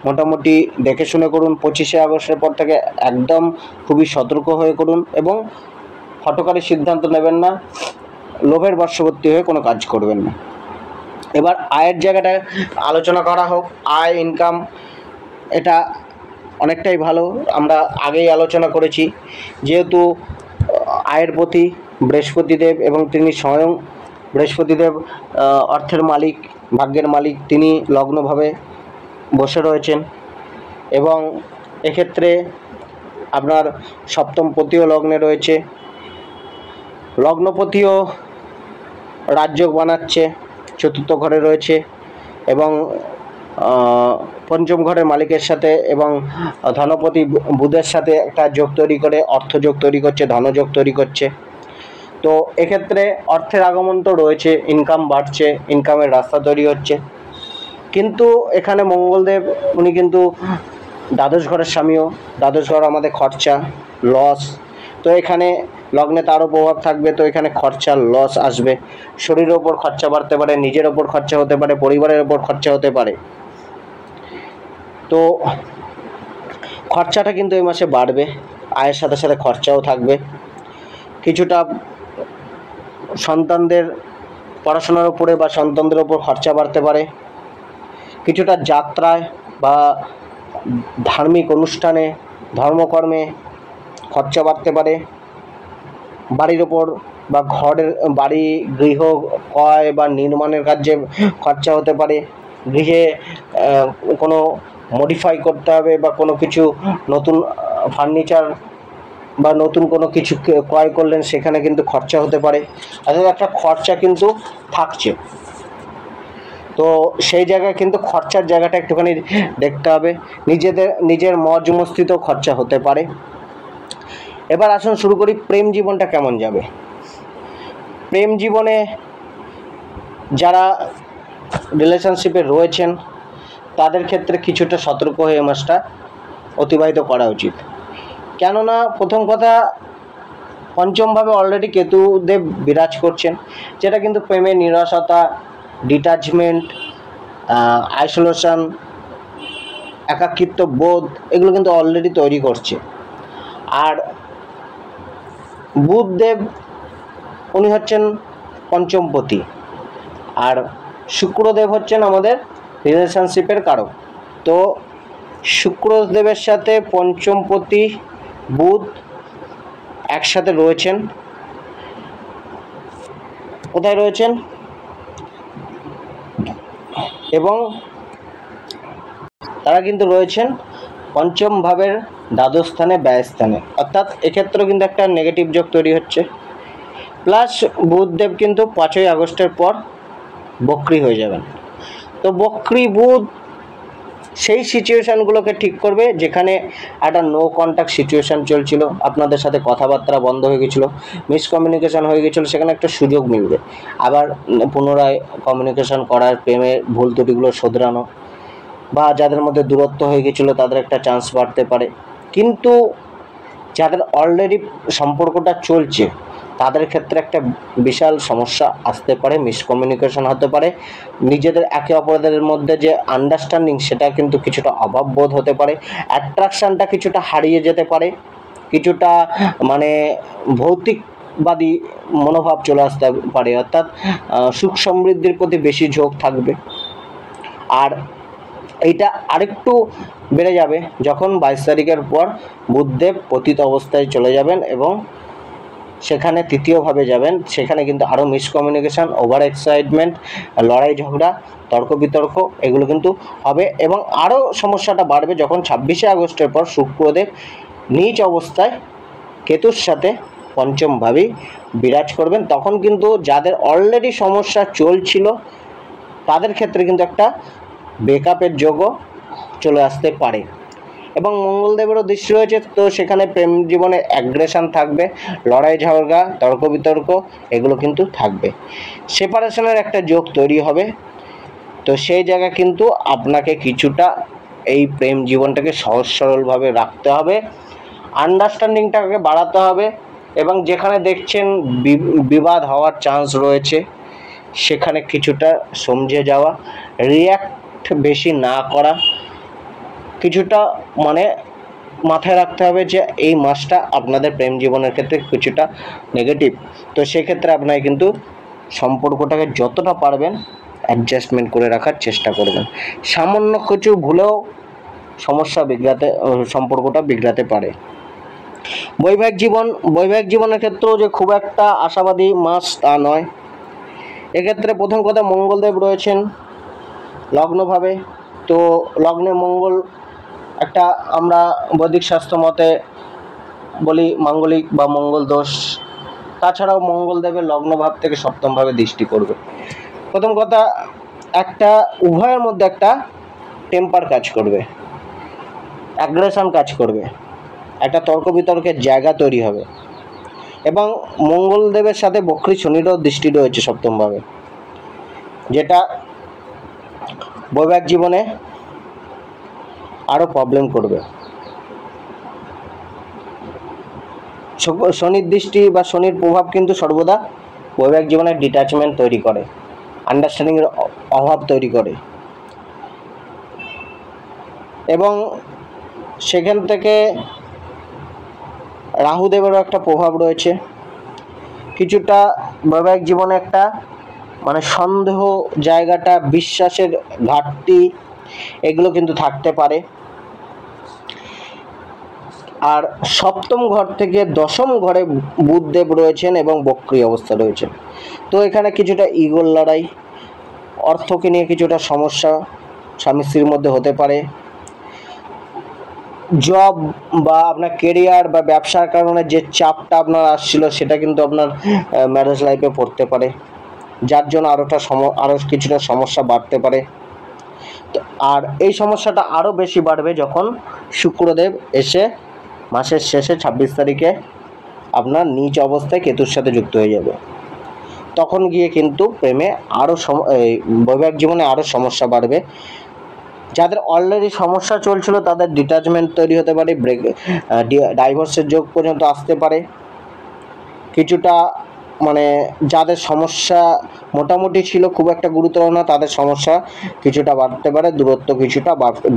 Speaker 1: মোটামুটি দেখে শুনে করুন। 25শে আগস্টের পর থেকে একদম খুবই সতর্ক হয়ে করুন, এবং হঠকারী সিদ্ধান্ত নেবেন না, লোভের বশবর্তী হয়ে কোনো কাজ করবেন না। এবার আয়ের জায়গাটা আলোচনা করা হোক। আয়, ইনকাম, এটা অনেকটাই ভালো। আমরা আগেই আলোচনা করেছি, যেহেতু আয়ের প্রতি বৃহস্পতিদেব, এবং তিনি স্বয়ং বৃহস্পতিদেব অর্থের মালিক, ভাগ্যের মালিক, তিনি লগ্নভাবে বসে রয়েছেন। এবং এক্ষেত্রে আপনার সপ্তমপতিও লগ্নে রয়েছে, লগ্নপতিও রাজযোগ বানাচ্ছে, চতুর্থ ঘরে রয়েছে, এবং পঞ্চম ঘরের মালিকের সাথে এবং ধনপতি বুধের সাথে একটা যোগ তৈরি করে অর্থযোগ তৈরি করছে, ধনযোগ তৈরি করছে। তো তো এক্ষেত্রে অর্থের আগমন তো রয়েছে, ইনকাম বাড়ছে, ইনকামের রাস্তা তৈরি হচ্ছে। কিন্তু এখানে মঙ্গলদেব উনি কিন্তু দ্বাদশ ঘরের স্বামীও। দ্বাদশ ঘর আমাদের খরচা, লস। তো এখানে লগ্নে তারও প্রভাব থাকবে, তো এখানে খরচা, লস আসবে। শরীরের ওপর খরচা বাড়তে পারে, নিজের ওপর খরচা হতে পারে, পরিবারের ওপর খরচা হতে পারে। তো খরচাটা কিন্তু এই মাসে বাড়বে, আয়ের সাথে সাথে খরচাও থাকবে। কিছুটা সন্তানদের পড়াশোনার উপরে বা সন্তানদের ওপর খরচা বাড়তে পারে। কিছুটা যাত্রায় বা ধার্মিক অনুষ্ঠানে, ধর্মকর্মে খরচা বাড়তে পারে। বাড়ির ওপর বা ঘরের বাড়ি গৃহ ক্রয় বা নির্মাণের কাজে খরচা হতে পারে। গৃহে কোনো মডিফাই করতে হবে বা কোনো কিছু নতুন ফার্নিচার বা নতুন কোনো কিছু ক্রয় করলেন, সেখানে কিন্তু খরচা হতে পারে। আসলে একটা খরচা কিন্তু থাকছে। তো সেই জায়গায় কিন্তু খরচার জায়গাটা একটুখানি দেখতে হবে। নিজের মজ মস্তিতেও খরচা হতে পারে। এবার আসুন শুরু করি, প্রেম জীবনটা কেমন যাবে। প্রেম জীবনে যারা রিলেশনশিপে রয়েছেন তাদের ক্ষেত্রে কিছুটা সতর্ক হয়ে মাসটা অতিবাহিত করা উচিত। কেননা প্রথম কথা, পঞ্চমভাবে অলরেডি কেতুদেব বিরাজ করছেন, যেটা কিন্তু প্রেমের নিরাশতা, ডিটাচমেন্ট, আইসোলেশন, একাকিত্ব বোধ, এগুলো কিন্তু অলরেডি তৈরি করছে। আর বুধদেব উনি হচ্ছেন পঞ্চমপতি, আর শুক্রদেব হচ্ছেন আমাদের রিলেশনশিপের কারক। তো শুক্রদেবের সাথে পঞ্চমপতি বুধ একসাথে রয়েছেন। কোথায় রয়েছেন? এবং তারা কিন্তু রয়েছেন পঞ্চম ভাবের দ্বাদশ স্থানে, ব্যয়স্থানে। অর্থাৎ এক্ষেত্রেও কিন্তু একটা নেগেটিভ যোগ তৈরি হচ্ছে। প্লাস বুধদেব কিন্তু 5ই আগস্টের পর বক্রি হয়ে যাবেন। তো বক্রি বুধ সেই সিচুয়েশানগুলোকে ঠিক করবে যেখানে একটা নো কন্ট্যাক্ট সিচুয়েশান চলছিল, আপনাদের সাথে কথাবার্তা বন্ধ হয়ে গেছিলো, মিসকমিউনিকেশান হয়ে গেছিলো, সেখানে একটা সুযোগ মিলবে আবার পুনরায় কমিউনিকেশান করার, প্রেমের ভুল ত্রুটিগুলো শোধরানো, বা যাদের মধ্যে দূরত্ব হয়ে গেছিলো তাদের একটা চান্স বাড়তে পারে। কিন্তু যাদের অলরেডি সম্পর্কটা চলছে তাদের ক্ষেত্রে একটা বিশাল সমস্যা আসতে পারে, মিসকমিউনিকেশন হতে পারে, নিজেদের একে অপরদের মধ্যে যে আন্ডারস্ট্যান্ডিং সেটা কিন্তু কিছুটা অভাব বোধ হতে পারে, অ্যাট্রাকশানটা কিছুটা হারিয়ে যেতে পারে, কিছুটা মানে ভৌতিকবাদী মনোভাব চলে আসতে পারে। অর্থাৎ সুখ সমৃদ্ধির প্রতি বেশি ঝোঁক থাকবে। আর এইটা আরেকটু বেড়ে যাবে যখন 22 তারিখের পর বুধদেব পতিত অবস্থায় চলে যাবেন এবং সেখানে তৃতীয়ভাবে যাবেন। সেখানে কিন্তু আরও মিসকমিউনিকেশান, ওভার এক্সাইটমেন্ট, লড়াই ঝগড়া, তর্ক বিতর্ক এগুলো কিন্তু হবে। এবং আরও সমস্যাটা বাড়বে যখন 26শে আগস্টের পর শুক্রদেব নিচ অবস্থায় কেতুর সাথে পঞ্চমভাবেই বিরাজ করবেন। তখন কিন্তু যাদের অলরেডি সমস্যা চলছিল তাদের ক্ষেত্রে কিন্তু একটা ব্রেকআপের যোগও চলে আসতে পারে। এবং মঙ্গলদেবেরও দৃষ্টি রয়েছে, তো সেখানে প্রেম জীবনে অ্যাগ্রেশন থাকবে, লড়াই ঝগড়া, তর্ক বিতর্ক এগুলো কিন্তু থাকবে। সেপারেশনের একটা যোগ তৈরি হবে। তো সেই জায়গা কিন্তু আপনাকে কিছুটা এই প্রেম জীবনটাকে সহজ সরলভাবে রাখতে হবে, আন্ডারস্ট্যান্ডিংটাকে বাড়াতে হবে। এবং যেখানে দেখছেন বিবাদ হওয়ার চান্স রয়েছে সেখানে কিছুটা সমঝে যাওয়া, রিয়্যাক্ট বেশি না করা, কিছুটা মানে মাথায় রাখতে হবে যে এই মাসটা আপনাদের প্রেম জীবনের ক্ষেত্রে কিছুটা নেগেটিভ। তো সেক্ষেত্রে আপনাকে কিন্তু সম্পর্কটাকে যতটা পারবেন অ্যাডজাস্টমেন্ট করে রাখার চেষ্টা করবেন। সামান্য কিছু ভুলেও সম্পর্কটা বিগড়াতে পারে। বৈবাহিক জীবনের ক্ষেত্রেও যে খুব একটা আশাবাদী মাস তা নয়। এক্ষেত্রে প্রথম কথা, মঙ্গলদেব রয়েছেন লগ্নভাবে। তো লগ্নে মঙ্গল একটা আমরা বৈদিক শাস্ত্র মতে বলি মাঙ্গলিক বা মঙ্গল দোষ। তাছাড়াও মঙ্গলদেবের লগ্নভাব থেকে সপ্তমভাবে দৃষ্টি করবে। প্রথম কথা, একটা উভয়ের মধ্যে একটা টেম্পার কাজ করবে, অ্যাগ্রেশন কাজ করবে, একটা তর্ক বিতর্কের জায়গা তৈরি হবে। এবং মঙ্গলদেবের সাথে বক্রী শনিরও দৃষ্টি রয়েছে সপ্তমভাবে, যেটা বৈবাহিক জীবনে আরও প্রবলেম করবে। শনির দৃষ্টি বা শনির প্রভাব কিন্তু সর্বদা বৈবাহিক জীবনে ডিট্যাচমেন্ট তৈরি করে, আন্ডারস্ট্যান্ডিংয়ের অভাব তৈরি করে, এবং সেখান থেকে রাহুদেবেরও একটা প্রভাব রয়েছে। কিছুটা বৈবাহিক জীবনে একটা মানে সন্দেহ জায়গাটা, বিশ্বাসের ঘাটতি, এগুলো কিন্তু থাকতে পারে। আর সপ্তম ঘর থেকে দশম ঘরে বুধদেব রয়েছেন এবং বক্রী অবস্থা রয়েছেন। তো এখানে কিছুটা ইগোর লড়াই, অর্থকে নিয়ে কিছুটা সমস্যা স্বামী স্ত্রীর মধ্যে হতে পারে। জব বা আপনার কেরিয়ার বা ব্যবসার কারণে যে চাপটা আপনার আসছিল সেটা কিন্তু আপনার ম্যারেজ লাইফে পড়তে পারে, যার জন্য আরও কিছুটা সমস্যা বাড়তে পারে। আর এই সমস্যাটা আরও বেশি বাড়বে যখন শুক্রদেব এসে মাসের শেষে 26 তারিখে আপনার নিজ অবস্থায় কেতুর সাথে যুক্ত হয়ে যাবে। তখন গিয়ে কিন্তু প্রেমে আরও বৈবাহিক জীবনে আরও সমস্যা বাড়বে। যাদের অলরেডি সমস্যা চলছিল তাদের ডিট্যাচমেন্ট তৈরি হতে পারে, ডাইভোর্সের যোগ পর্যন্ত আসতে পারে। কিছুটা মানে যাদের সমস্যা মোটামুটি ছিল, খুব একটা গুরুতর না, তাদের সমস্যা কিছুটা বাড়তে পারে, দূরত্ব কিছুটা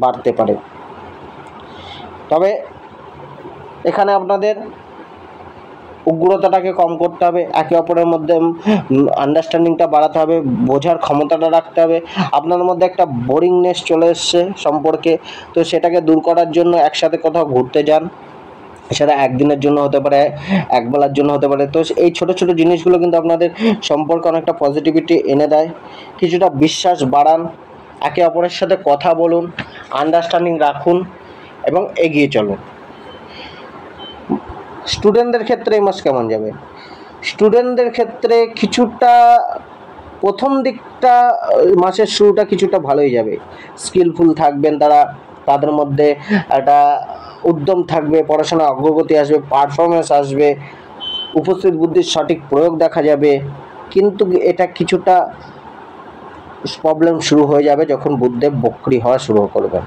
Speaker 1: বাড়তে পারে। তবে এখানে আপনাদের উগ্রতাটাকে কম করতে হবে, একে অপরের মধ্যে আন্ডারস্ট্যান্ডিংটা বাড়াতে হবে, বোঝার ক্ষমতাটা রাখতে হবে। আপনার মধ্যে একটা বোরিংনেস চলে এসছে সম্পর্কে, তো সেটাকে দূর করার জন্য একসাথে কোথাও ঘুরতে যান, সেটা একদিনের জন্য হতে পারে, একবেলার জন্য হতে পারে। তো এই ছোট ছোট জিনিসগুলো কিন্তু আপনাদের সম্পর্কে অনেকটা পজিটিভিটি এনে দেয়। কিছুটা বিশ্বাস বাড়ান, একে অপরের সাথে কথা বলুন, আন্ডারস্ট্যান্ডিং রাখুন এবং এগিয়ে চলুন। স্টুডেন্টদের ক্ষেত্রে এই মাস কেমন যাবে? স্টুডেন্টদের ক্ষেত্রে কিছুটা প্রথম দিকটা, মাসের শুরুটা কিছুটা ভালোই যাবে। স্কিলফুল থাকবেন তারা, তাদের মধ্যে একটা উদ্যম থাকবে, পড়াশোনার অগ্রগতি আসবে, পারফরমেন্স আসবে, উপস্থিত বুদ্ধির সঠিক প্রয়োগ দেখা যাবে। কিন্তু এটা কিছুটা প্রবলেম শুরু হয়ে যাবে যখন বুধদেব বক্রী হওয়া শুরু করবেন।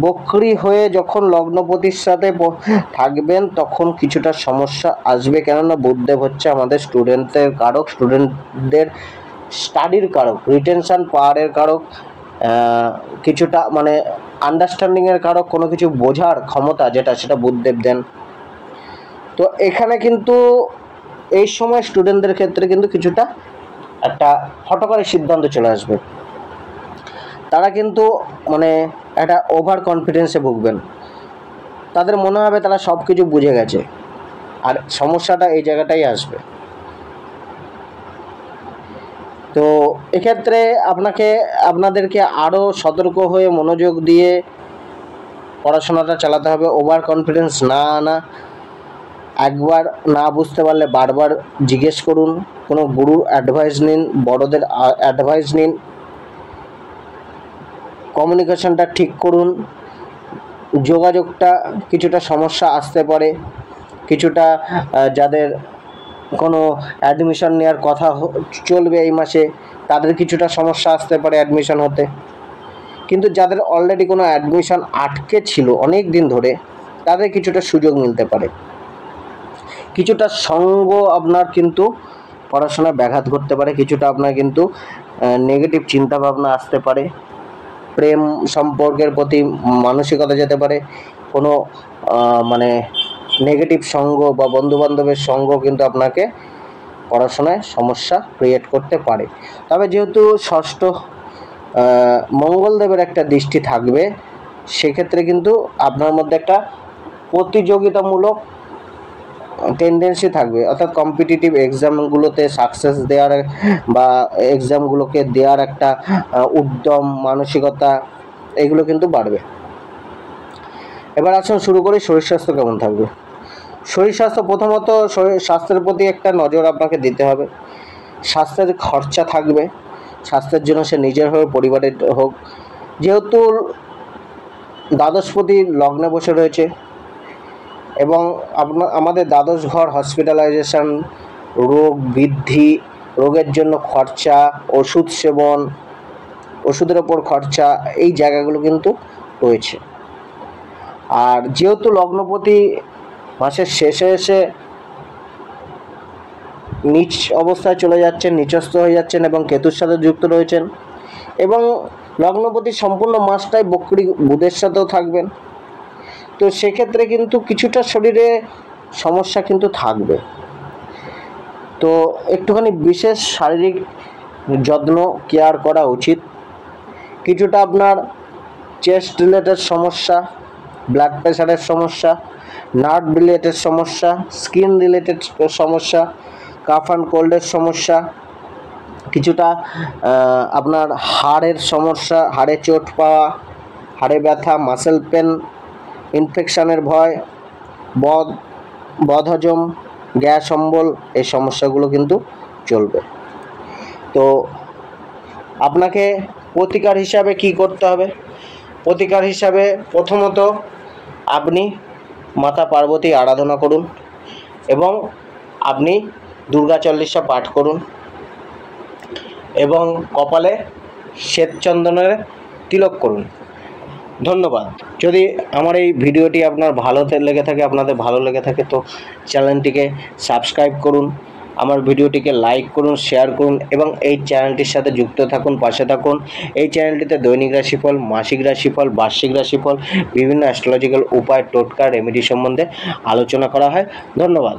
Speaker 1: বক্রী হয়ে যখন লগ্নপতির সাথে থাকবেন তখন কিছুটা সমস্যা আসবে, কেননা বুধদেব হচ্ছে আমাদের স্টুডেন্টদের কারক, স্টুডেন্টদের স্টাডির কারক, রিটেনশন পাওয়ারের কারক, কিছুটা মানে আন্ডারস্ট্যান্ডিংয়ের কারক, কোনো কিছু বোঝার ক্ষমতা যেটা সেটা বুধদেব দেন। তো এখানে কিন্তু এই সময় স্টুডেন্টদের ক্ষেত্রে কিন্তু কিছুটা একটা হঠকারী সিদ্ধান্ত চলে আসবে। তারা কিন্তু মানে একটা ওভার কনফিডেন্সে ভুগবেন, তাদের মনে হবে তারা সব কিছু বুঝে গেছে, আর সমস্যাটা এই জায়গাটাই আসবে। তো এক্ষেত্রে আপনাদেরকে আরও সতর্ক হয়ে মনোযোগ দিয়ে পড়াশোনাটা চালাতে হবে। ওভার কনফিডেন্স না আনা, একবার না বুঝতে পারলে বারবার জিজ্ঞেস করুন, কোনো গুরুর অ্যাডভাইস নিন, বড়দের অ্যাডভাইস নিন, কমিউনিকেশনটা ঠিক করুন। যোগাযোগটা কিছুটা সমস্যা আসতে পারে, কিছুটা যাদের কোনো অ্যাডমিশন নেওয়ার কথা চলবে এই মাসে তাদের কিছুটা সমস্যা আসতে পারে অ্যাডমিশন হতে। কিন্তু যাদের অলরেডি কোনো অ্যাডমিশন আটকে ছিল অনেক দিন ধরে তাদের কিছুটা সুযোগ মিলতে পারে। কিছুটা সঙ্গ আপনার কিন্তু পড়াশোনায় ব্যাঘাত ঘটতে পারে, কিছুটা আপনার কিন্তু নেগেটিভ চিন্তাভাবনা আসতে পারে, প্রেম সম্পর্কের প্রতি মানসিকতা যেতে পারে, কোনো মানে নেগেটিভ সঙ্গ বা বন্ধুবান্ধবের সঙ্গ কিন্তু আপনাকে পড়াশোনায় সমস্যা ক্রিয়েট করতে পারে। তবে যেহেতু ষষ্ঠ মঙ্গলদেবের একটা দৃষ্টি থাকবে, সেক্ষেত্রে কিন্তু আপনার মধ্যে একটা প্রতিযোগিতামূলক টেন্ডেন্সি থাকবে, অর্থাৎ কম্পিটিটিভ এক্সামগুলোতে সাকসেস দেওয়ার বা এক্সামগুলোকে দেওয়ার একটা উদ্যম মানসিকতা, এগুলো কিন্তু বাড়বে। এবার আসুন শুরু করি শরীর স্বাস্থ্য কেমন থাকবে। শরীর স্বাস্থ্য, প্রথমত শরীর স্বাস্থ্যের প্রতি একটা নজর আপনাকে দিতে হবে। স্বাস্থ্যের খরচা থাকবে, স্বাস্থ্যের জন্য সে নিজের হোক পরিবারের হোক। যেহেতু দ্বাদশপতি লগ্নে বসে রয়েছে এবং আমাদের দ্বাদশ ঘর হসপিটালাইজেশন, রোগ বৃদ্ধি, রোগের জন্য খরচা, ওষুধ সেবন, ওষুধের ওপর খরচা, এই জায়গাগুলো কিন্তু রয়েছে। আর যেহেতু লগ্নপতি মাসের শেষে এসে নিচ অবস্থায় চলে যাচ্ছেন, নিচস্থ হয়ে যাচ্ছেন এবং কেতুর সাথে যুক্ত রয়েছেন, এবং লগ্নপতি সম্পূর্ণ মাসটাই বক্রী বুধের সাথেও থাকবেন, তো সেক্ষেত্রে কিন্তু কিছুটা শরীরে সমস্যা কিন্তু থাকবে। তো একটুখানি বিশেষ শারীরিক যত্ন কেয়ার করা উচিত। কিছুটা আপনার চেস্ট রিলেটেড সমস্যা, ব্লাড প্রেশারের সমস্যা, নার্ভ রিলেটেড সমস্যা, স্কিন রিলেটেড সমস্যা, কাফ অ্যান্ড কোল্ডের সমস্যা, কিছুটা আপনার হাড়ের সমস্যা, হাড়ে চোট পাওয়া, হাড়ে ব্যথা, মাসেল পেন, ইনফেকশানের ভয়, বদহজম, গ্যাস অম্বল, এই সমস্যাগুলো কিন্তু চলবে। তো আপনাকে প্রতিকার হিসাবে কি করতে হবে? প্রতিকার হিসাবে প্রথমত আপনি মাতা পার্বতী আরাধনা করুন এবং আপনি দুর্গা চল্লিশা পাঠ করুন এবং কপালে শ্বেতচন্দনের তিলক করুন। ধন্যবাদ। যদি আমার এই ভিডিওটি আপনাদের ভালো লেগে থাকে তো চ্যানেলটিকে সাবস্ক্রাইব করুন, আমার ভিডিওটিকে লাইক করুন, শেয়ার করুন এবং এই চ্যানেলটির সাথে যুক্ত থাকুন, পাশে থাকুন। এই চ্যানেলটিতে দৈনিক রাশিফল, মাসিক রাশিফল, বার্ষিক রাশিফল, বিভিন্ন অ্যাস্ট্রোলজিক্যাল উপায়, টোটকা, রেমেডি সম্বন্ধে আলোচনা করা হয়। ধন্যবাদ।